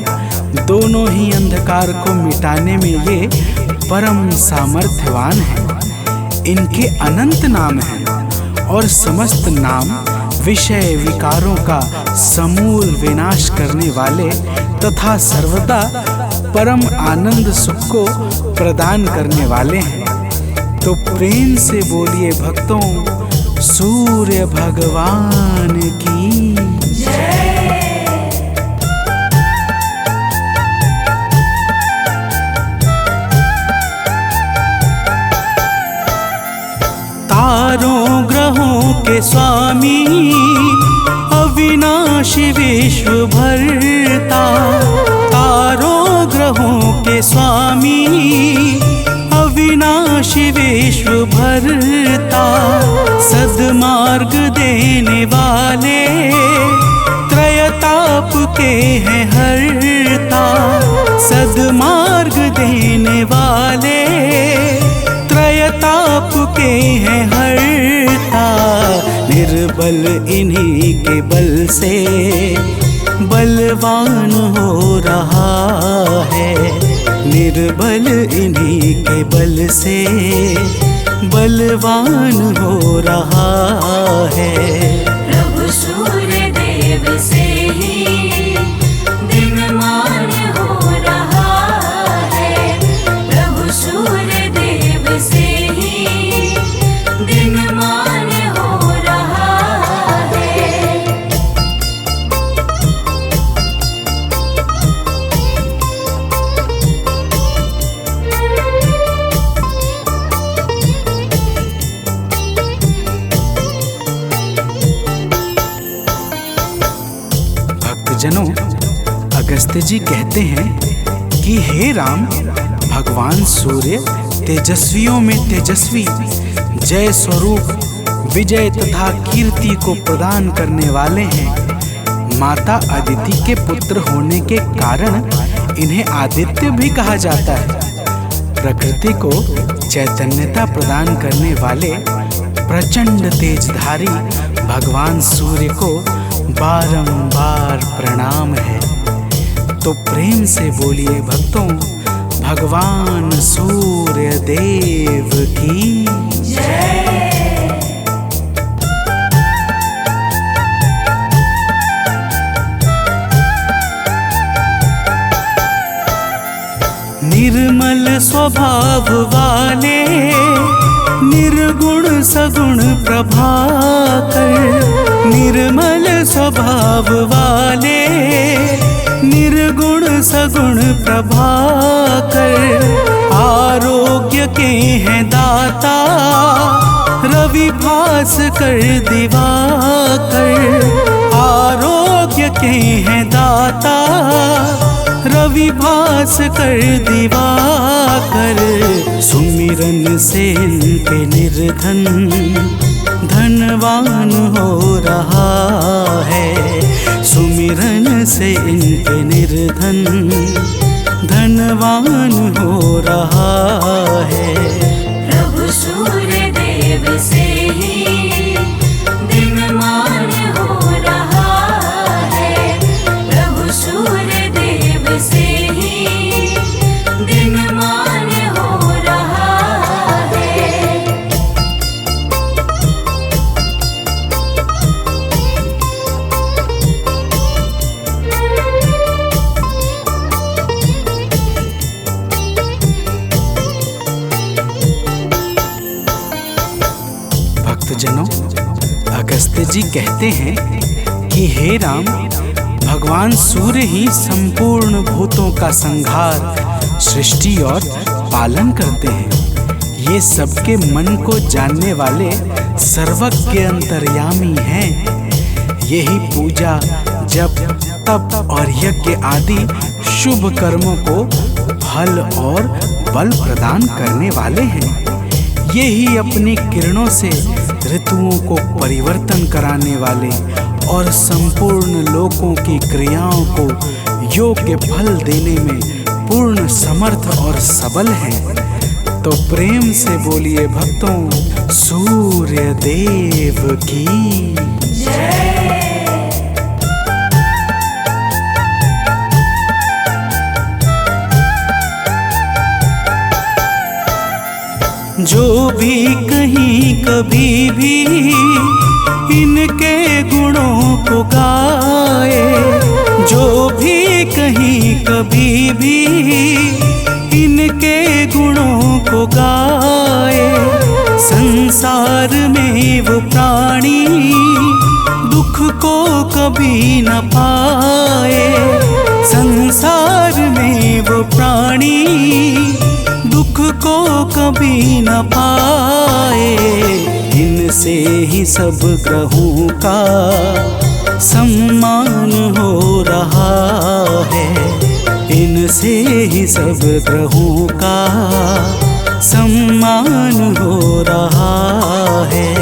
दोनों ही अंधकार को मिटाने में ये परम सामर्थ्यवान हैं। इनके अनंत नाम हैं और समस्त नाम विषय विकारों का समूल विनाश करने वाले तथा सर्वदा परम आनंद सुख को प्रदान करने वाले हैं। तो प्रेम से बोलिए भक्तों, सूर्य भगवान की तारों ग्रहों के स्वामी अविनाशी विश्व भरता, तारों ग्रहों के स्वामी अविनाशी विश्व भरता, सद्मार्ग देने वाले त्रयताप के हैं हरता, सद्मार्ग देने वाले त्रयताप के हैं हरता। निर्बल इन्हीं के बल से बलवान हो रहा है, निर्बल इन्हीं के बल से बलवान हो रहा है। प्रभु सूर्य देव से ही दिनमान हो रहा है, प्रभु सूर्य देव से ही दिनमान हो रहा है। भक्तजनों, अगस्त्य जी कहते हैं कि हे राम, भगवान सूर्य तेजस्वियों में तेजस्वी, जय स्वरूप विजय तथा कीर्ति को प्रदान करने वाले हैं। माता अदिति के पुत्र होने के कारण इन्हें आदित्य भी कहा जाता है। प्रकृति को चैतन्यता प्रदान करने वाले प्रचंड तेजधारी भगवान सूर्य को बारंबार प्रणाम है। तो प्रेम से बोलिए भक्तों, भगवान सूर्य देव की निर्मल स्वभाव वाले निर्गुण सगुण प्रभाकर, निर्मल स्वभाव वाले निर्गुण सगुण प्रभाकर, आरोग्य के हैं दाता रवि भास्कर दिवाकर, आरोग्य के हैं दाता रवि भास्कर दिवाकर। सुमिरन से इनके निर्धन धनवान हो रहा है, सुमिरन से इनके निर्धन धनवान हो रहा है। प्रभु सूर्य देव से ही दिनमान हो रहा है, प्रभु सूर्य देव से ही दिनमान हो रहा है। भक्तजनों, अगस्त्य जी कहते हैं कि हे राम, भगवान सूर्य ही संपूर्ण भूतों का संहार, सृष्टि और पालन करते हैं। ये सबके मन को जानने वाले सर्वज्ञ अंतर्यामी हैं। यही पूजा, जप, तप और यज्ञ आदि शुभ कर्मों को फल और बल प्रदान करने वाले हैं। यही अपनी किरणों से ऋतुओं को परिवर्तन कराने वाले और संपूर्ण लोकों की क्रियाओं को योग्य फल देने में पूर्ण समर्थ और सबल हैं। तो प्रेम से बोलिए भक्तों, सूर्य देव की जो भी कहीं कभी भी इनके गुणों को गाए, जो भी कहीं कभी भी इनके गुणों को गाए, संसार में वो प्राणी दुख को कभी न पाए, संसार में वो प्राणी दुख को कभी न पाए। इनसे ही सब ग्रहों का सम्मान हो रहा है, इनसे ही सब ग्रहों का सम्मान हो रहा है।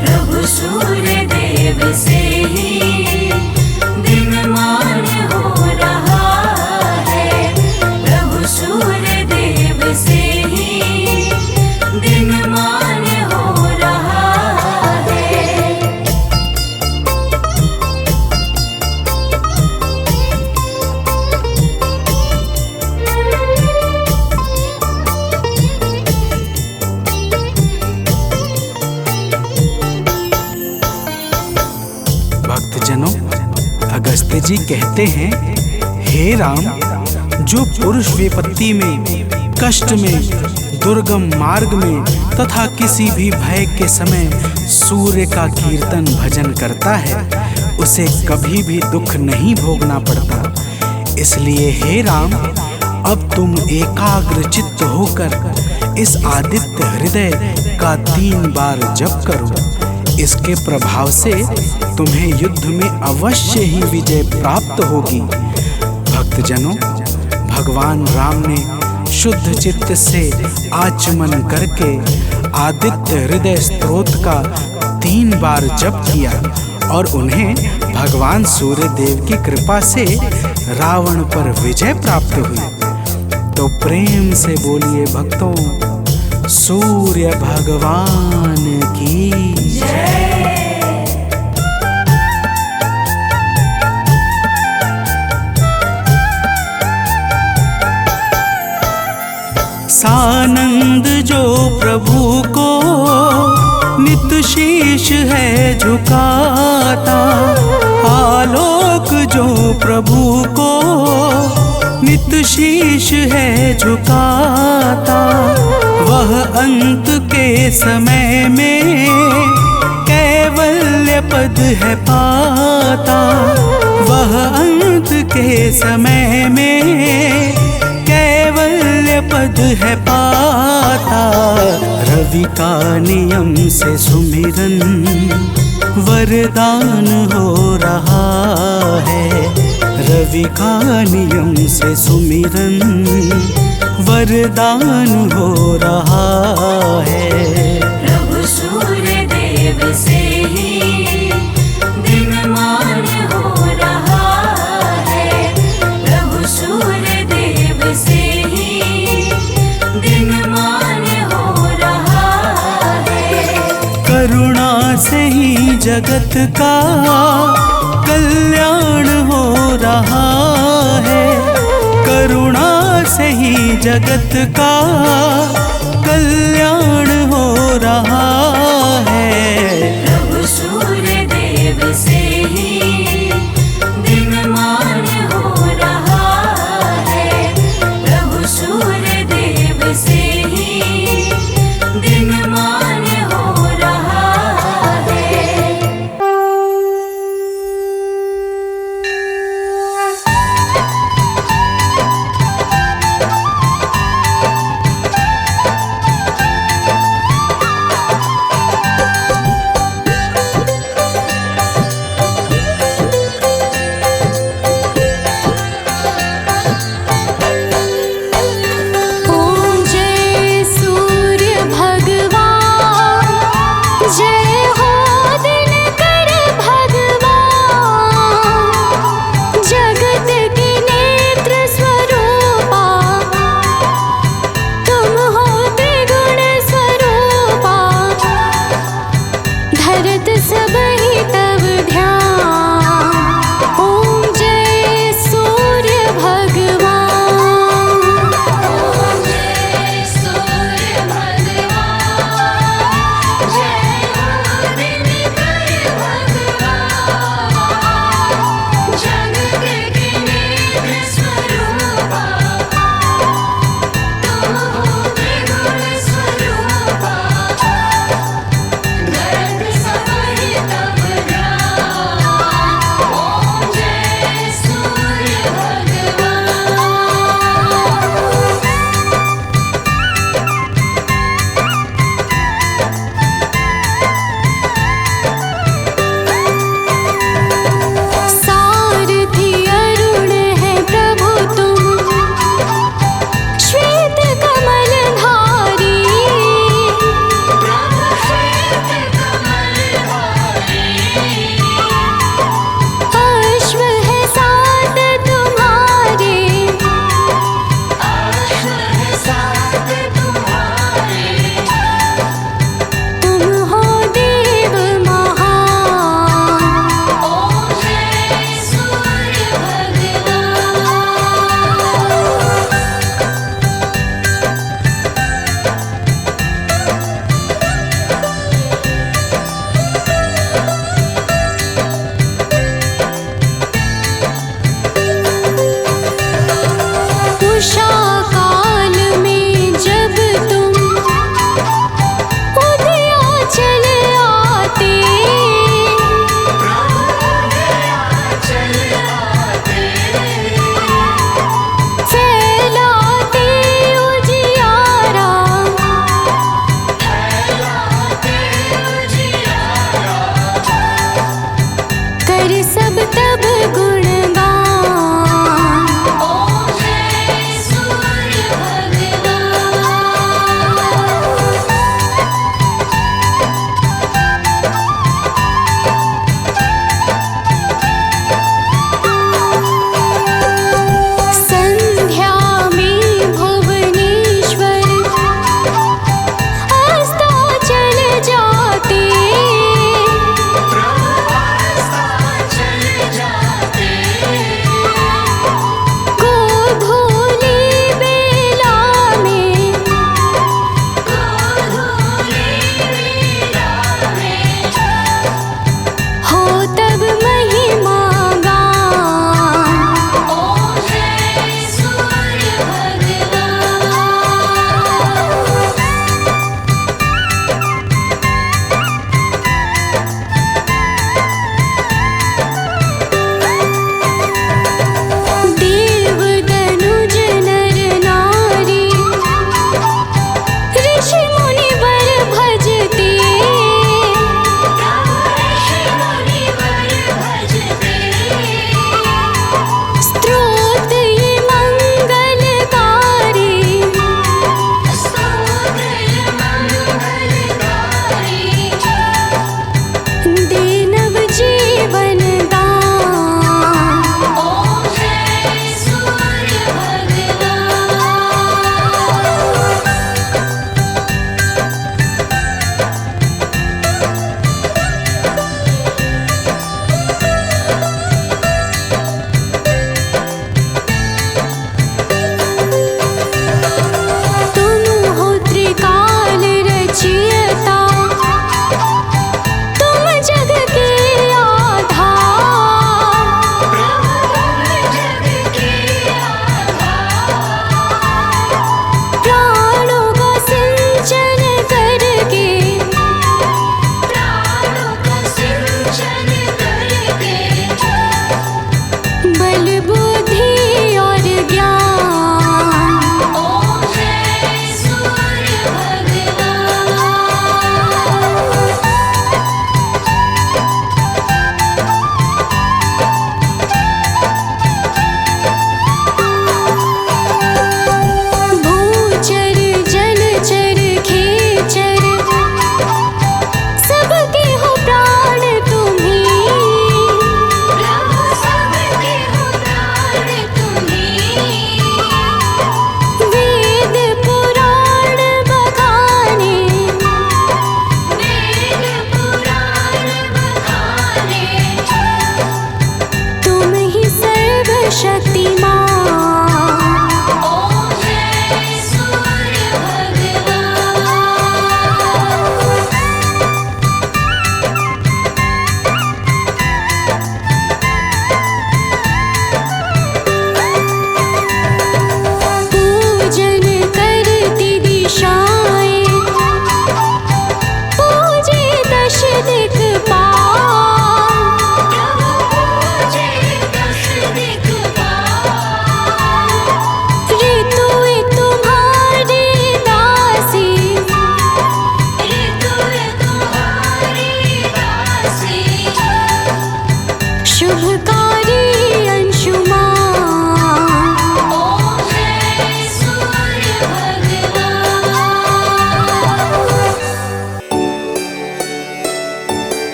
प्रभु सूर्य देव से ही दिनमान हो रहा है, प्रभु सूर्य देव से ही दिनमान हो रहा है। भक्तजनों, अगस्त्य जी कहते हैं, हे राम, जो पुरुष विपत्ति में, कष्ट में, दुर्गम मार्ग में तथा किसी भी भय के समय सूर्य का कीर्तन भजन करता है, उसे कभी भी दुख नहीं भोगना पड़ता। इसलिए हे राम, अब तुम एकाग्र चित्त होकर इस आदित्य हृदय का 3 बार जप करो। इसके प्रभाव से तुम्हें युद्ध में अवश्य ही विजय प्राप्त होगी। भक्तजनों, भगवान राम ने शुद्ध चित्त से आचमन करके आदित्य हृदय स्तोत्र का 3 बार जप किया और उन्हें भगवान सूर्य देव की कृपा से रावण पर विजय प्राप्त हुई। तो प्रेम से बोलिए भक्तों, सूर्य भगवान की जय। सानंद जो प्रभु को नित शीश है झुकाता, आलोक जो प्रभु को नित शीश है झुकाता, वह अंत के समय में कैवल्य पद है पाता, वह अंत के समय में कैवल्य पद है पाता। रवि का नियम से सुमिरन वरदान हो रहा है, रवि का नियम से सुमिरन वरदान हो रहा है। प्रभु सूर्य देव से ही दिनमान हो रहा है, प्रभु सूर्य देव से ही दिनमान हो रहा है। करुणा से ही जगत का कल्याण हो रहा है, करुणा से ही जगत का कल्याण हो रहा है। प्रभु सूर्य देव से ही दिनमान हो रहा है, प्रभु सूर्य देव से ही दिनमान हो रहा है।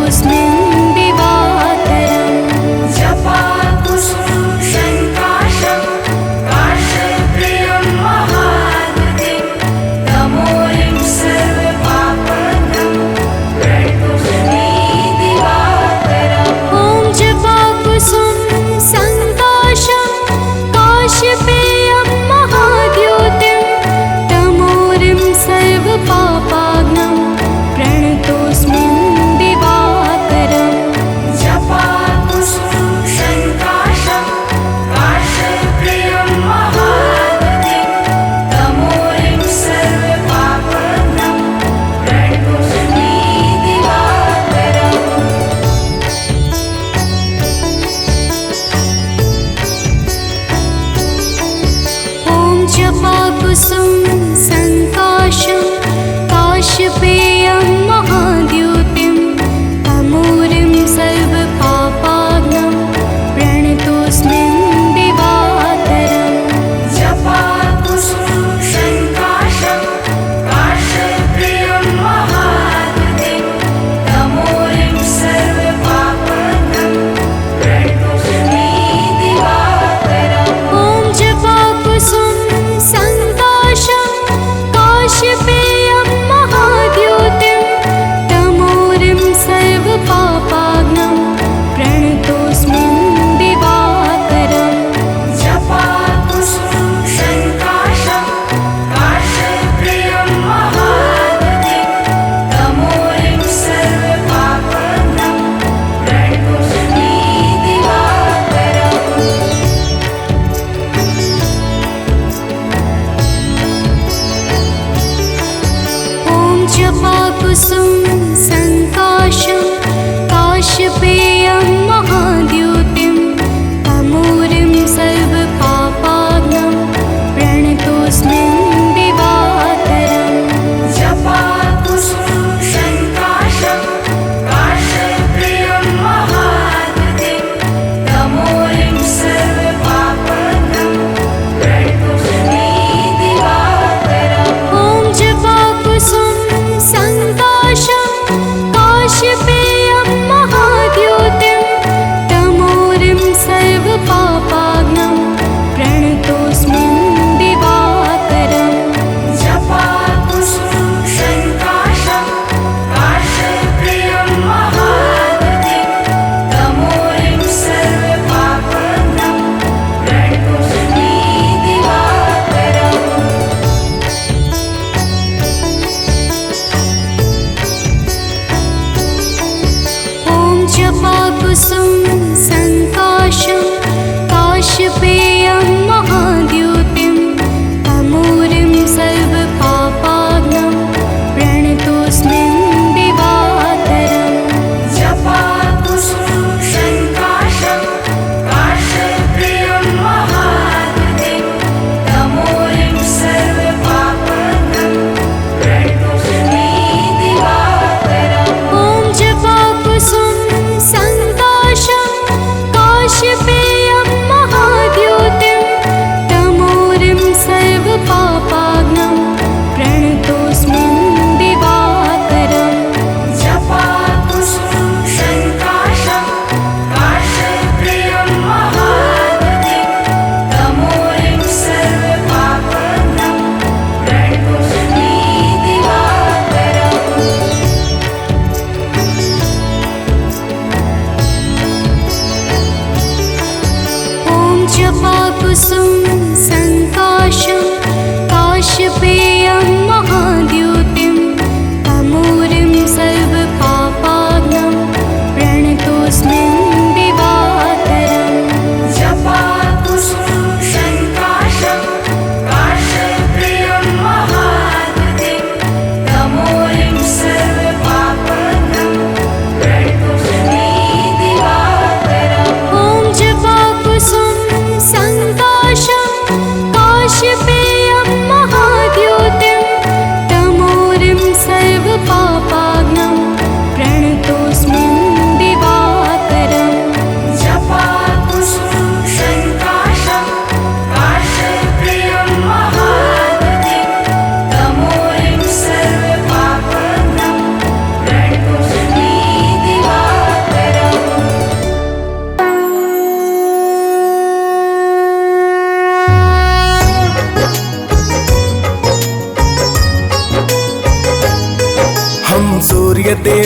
प्रणतोऽस्मिन् दिवाकरम् जपाकुसुमं शङ्काशं काशप्रियं महादुतिं तमोरिं सर्वपापहं प्रणतोऽस्मि दिवाकरम् ॐ जपाकुसुम सङ्काशं काशपेयं महाद्योतिं तमोरिं सर्वपापाग्नं प्रणतोऽस्मिन् दिवाकरम्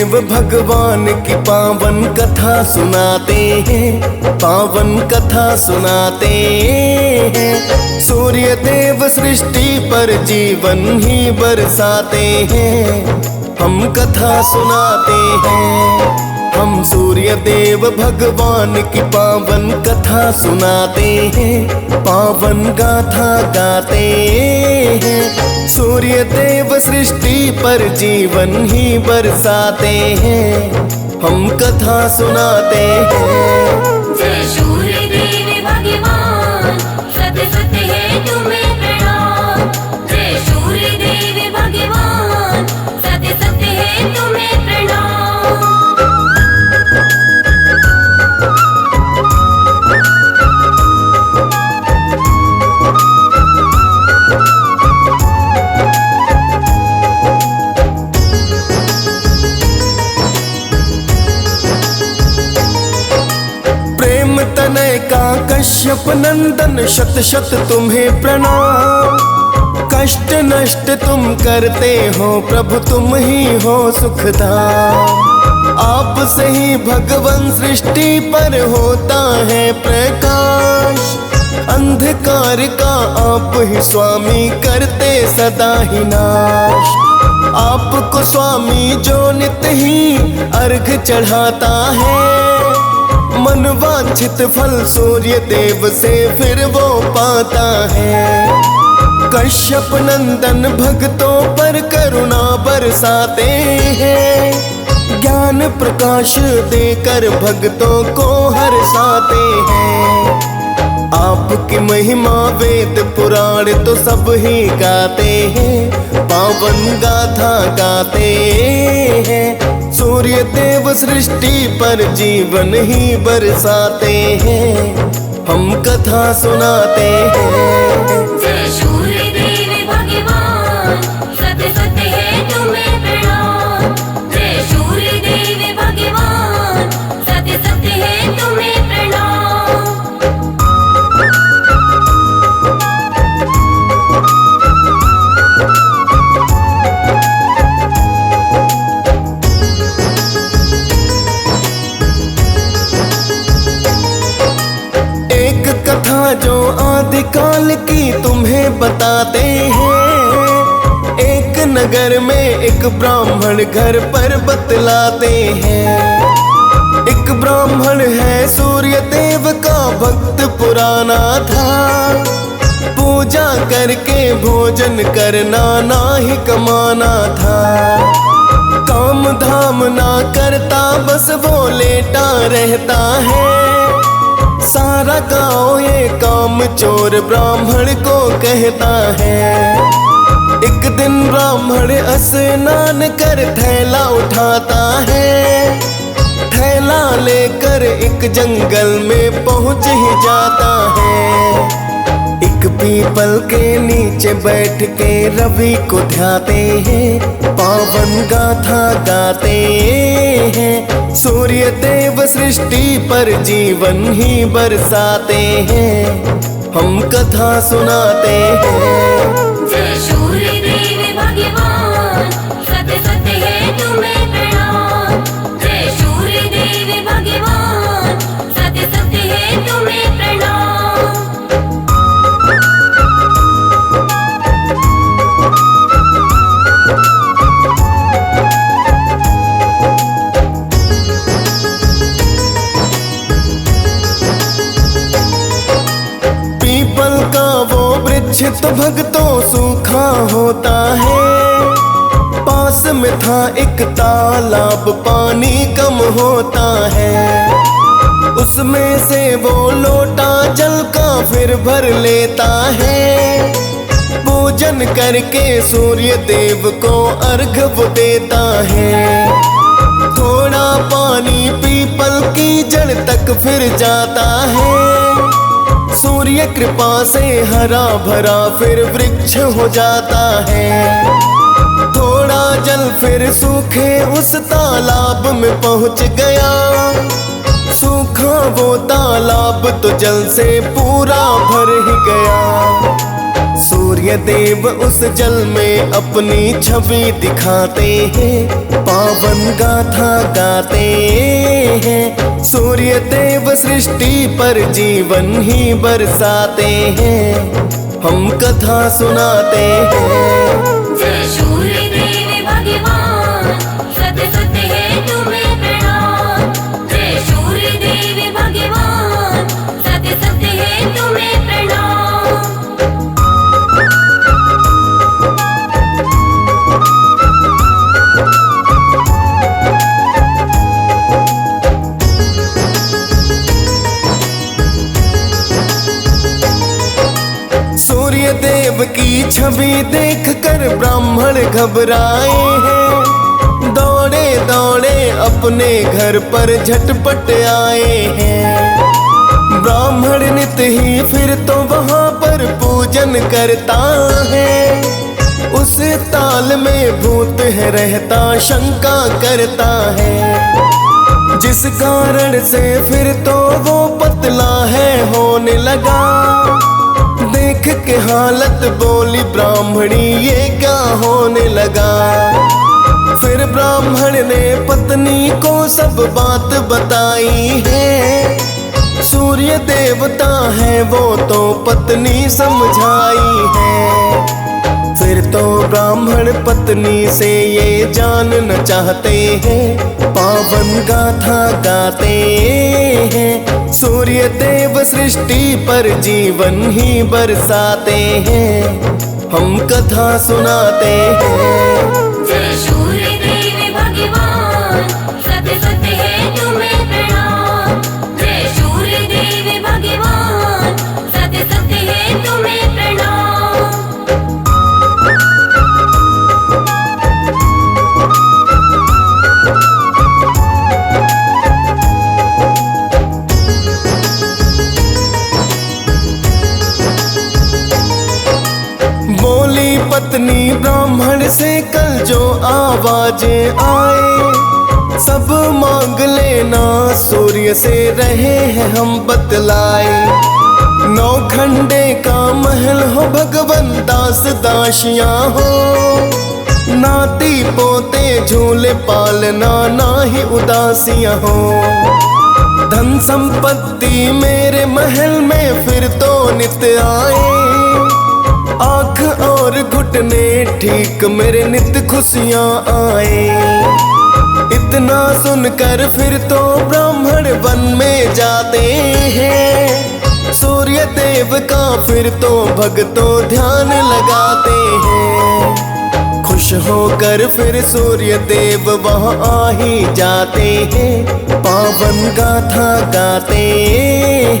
देव भगवान की पावन कथा सुनाते हैं, पावन कथा सुनाते हैं। सूर्य देव सृष्टि पर जीवन ही बरसाते हैं, हम कथा सुनाते हैं। हम सूर्य देव भगवान की पावन कथा सुनाते हैं, पावन गाथा गाते हैं। सूर्य देव सृष्टि पर जीवन ही बरसाते हैं, हम कथा सुनाते हैं। जय सूर्य देव भगवान, सत्य सत्य है तुम्हें प्रणाम। जय सूर्य देव भगवान, सत्य सत्य है तुम्हें प्रणाम। प्रेम तनय का कश्यप नंदन, शत शत तुम्हें प्रणाम। कष्ट नष्ट तुम करते हो प्रभु, तुम ही हो सुखधाम। आप से ही भगवान सृष्टि पर होता है प्रकाश। अंधकार का आप ही स्वामी करते सदा ही नाश। आपको स्वामी जो नित ही अर्घ चढ़ाता है, मन वांछित फल सूर्य देव से फिर वो पाता है। कश्यप नंदन भक्तों पर करुणा बरसाते हैं, ज्ञान प्रकाश देकर भक्तों को हर्षाते हैं। आपकी महिमा वेद पुराण तो सब ही गाते हैं, पावन गाथा गाते हैं। सूर्य देव सृष्टि पर जीवन ही बरसाते हैं, हम कथा सुनाते हैं। जय सूर्य देव भगवान, सत्य सत्य है तुम्हें प्रणाम। जय सूर्य देव भगवान, सत्य सत्य है तुम्हें प्रणाम। जो आदिकाल की तुम्हें बताते हैं। एक नगर में एक ब्राह्मण घर पर बतलाते हैं। एक ब्राह्मण है सूर्य देव का भक्त पुराना था। पूजा करके भोजन करना ना ही कमाना था। काम धाम ना करता बस वो लेटा रहता है। सारा गांव ये काम चोर ब्राह्मण को कहता है। एक दिन ब्राह्मण स्नान कर थैला उठाता है। थैला लेकर एक जंगल में पहुंच ही जाता है। एक पीपल के नीचे बैठ के रवि को ध्याते हैं। पावन गाथा गाते हैं। सूर्य देव सृष्टि पर जीवन ही बरसाते हैं, हम कथा सुनाते हैं। जय सूर्य देव भगवान, सत्य सत्य है तुम्हें प्रणाम। जय सूर्य देव भगवान, सत्य सत्य है तुम्हें प्रणाम। तो भक्तों सूखा होता है। पास में था एक तालाब, पानी कम होता है। उसमें से वो लोटा जल का फिर भर लेता है। पूजन करके सूर्य देव को अर्घ वो देता है। थोड़ा पानी पीपल की जड़ तक फिर जाता है। सूर्य कृपा से हरा भरा फिर वृक्ष हो जाता है। थोड़ा जल फिर सूखे उस तालाब में पहुंच गया। सूखा वो तालाब तो जल से पूरा भर ही गया। सूर्य देव उस जल में अपनी छवि दिखाते हैं, पावन गाथा गाते हैं। सूर्य देव सृष्टि पर जीवन ही बरसाते हैं, हम कथा सुनाते हैं। जय सूर्य देव भगवान, सत्य सत्य है तुम्हें प्रणाम। जय सूर्य देव भगवान, सत्य सत्य है तुम्हें प्रणाम। सूर्य देव की छवि देखकर ब्राह्मण घबराए हैं, दौड़े दौड़े अपने घर पर झटपट आए हैं। ब्राह्मण नित्य ही फिर तो वहाँ पर पूजन करता है, उस ताल में भूत है रहता शंका करता है, जिस कारण से फिर तो वो पतला है होने लगा। देख के हालत बोली ब्राह्मणी ये क्या होने लगा। फिर ब्राह्मण ने पत्नी को सब बात बताई है, सूर्य देवता है वो तो पत्नी समझाई है। फिर तो ब्राह्मण पत्नी से ये जानना चाहते हैं, पावन गाथा गाते हैं। सूर्य देव सृष्टि पर जीवन ही बरसाते हैं, हम कथा सुनाते हैं। जय सूर्य देव भगवान, सत्य सत्य है तुम्हें प्रणाम। जय सूर्य देव भगवान, सत्य सत्य है तुम्हें प्रणाम। बोली पत्नी ब्राह्मण से कल जो आवाजें आए, सब मांग लेना सूर्य से रहे हैं हम बतलाए। 9 खंडे का महल हो भगवन दास दासियां हो, नाती पोते झूले पालना ना ही उदासियां हो। धन संपत्ति मेरे महल में फिर तो नित्य आए, आँख और घुटने ठीक मेरे नित्य खुशियाँ आए। इतना सुनकर फिर तो ब्राह्मण वन में जाते हैं, सूर्य देव का फिर तो भक्तों ध्यान लगाते हैं। खुश होकर फिर सूर्य देव वहाँ आ ही जाते हैं, पावन गाथा गाते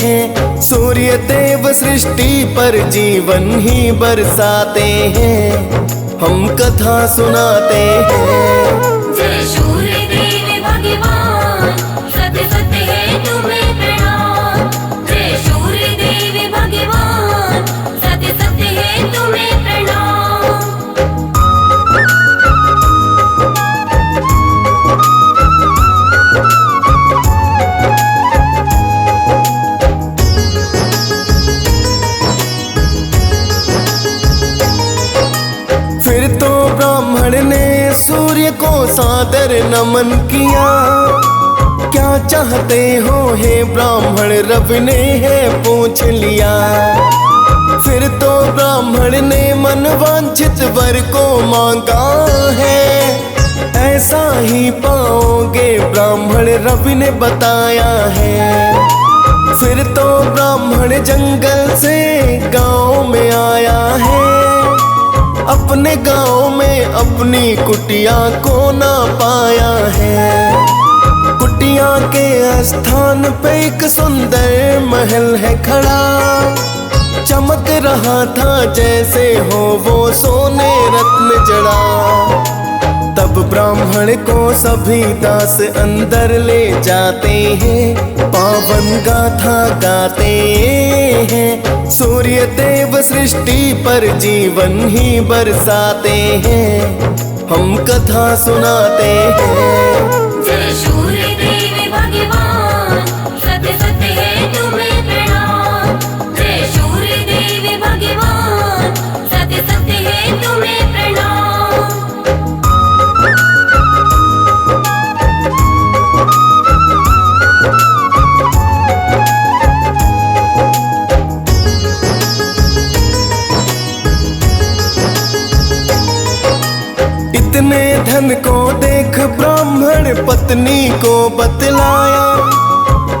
हैं। सूर्य देव सृष्टि पर जीवन ही बरसाते हैं, हम कथा सुनाते हैं। जय सूर्य देव भगवान, सत्य सत्य है तुम्हें प्रणाम। जय सूर्य देव भगवान, सत्य सत्य है तुम्हें प्रणाम। फिर तो ब्राह्मण ने सूर्य को सादर नमन किया, क्या चाहते हो हे ब्राह्मण रवि ने है पूछ लिया। फिर तो ब्राह्मण ने मन वांछित वर को मांगा है, ऐसा ही पाओगे ब्राह्मण रवि ने बताया है। फिर तो ब्राह्मण जंगल से गांव में आया है, अपने गांव में अपनी कुटिया को ना पाया है। कुटिया के स्थान पे एक सुंदर महल है खड़ा, चमक रहा था जैसे हो वो सोने रत्न जड़ा। तब ब्राह्मण को सभी दास अंदर ले जाते हैं, पावन गाथा गाते हैं। सूर्य देव सृष्टि पर जीवन ही बरसाते हैं, हम कथा सुनाते हैं। जय सूर्य देव भगवान, सत्य सत्य है तुम्हें प्रणाम। जय सूर्य देव भगवान, पत्नी को बतलाया,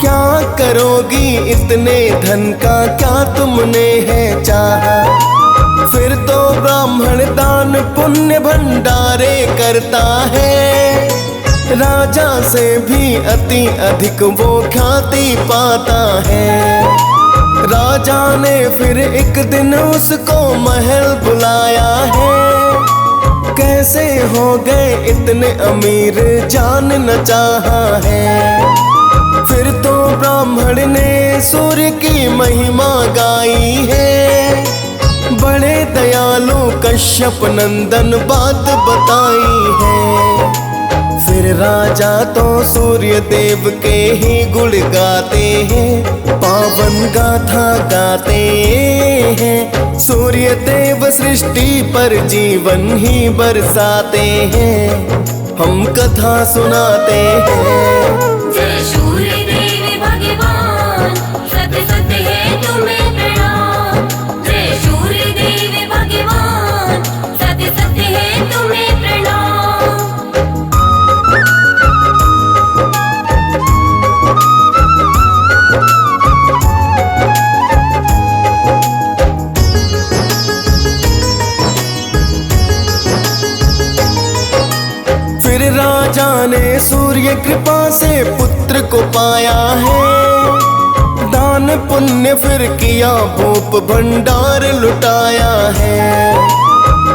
क्या करोगी इतने धन का क्या तुमने है चाहा। फिर तो ब्राह्मण दान पुण्य भंडारे करता है, राजा से भी अति अधिक वो ख्याति पाता है। राजा ने फिर एक दिन उसको महल बुलाया है, कैसे हो गए इतने अमीर जान न चाहा है। फिर तो ब्राह्मण ने सूर्य की महिमा गाई है, बड़े दयालु कश्यप नंदन बात बताई है। फिर राजा तो सूर्य देव के ही गुण गाते हैं, पावन गाथा गाते हैं। सूर्य देव सृष्टि पर जीवन ही बरसाते हैं, हम कथा सुनाते हैं। जय सूर्य देव भगवान, सत्य सत्य है तुम्हें प्रणाम। जय सूर्य देव भगवान, सत्य सत्य है तुम्हें प्रणाम। फिर राजा ने सूर्य कृपा से पुत्र को पाया है, दान पुण्य फिर किया भूप भंडार लुटाया है।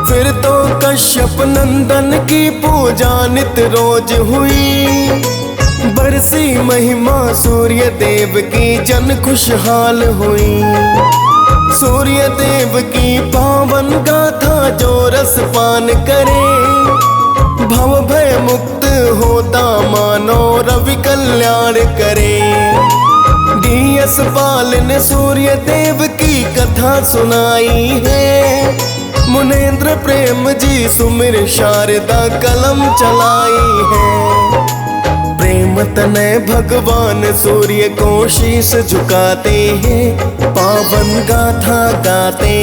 फिर तो कश्यप नंदन की पूजा नित रोज हुई, बरसी महिमा सूर्य देव की जन खुशहाल हुई। सूर्य देव की पावन गाथा जो रस पान करे, भव भय मुक्त होता मानो रवि कल्याण करे। डीएस पाल ने सूर्य देव की कथा सुनाई है, मुनेन्द्र प्रेम जी सुमिर शारदा कलम चलाई है। प्रेम तनय भगवान सूर्य को शीश झुकाते हैं, पावन गाथा गाते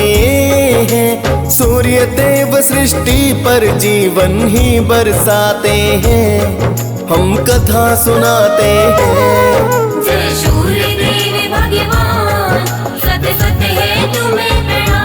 हैं। सूर्य देव सृष्टि पर जीवन ही बरसाते हैं, हम कथा सुनाते हैं। जय सूर्य देव भगवान, सत्य सत्य है तुम्हें प्रणाम।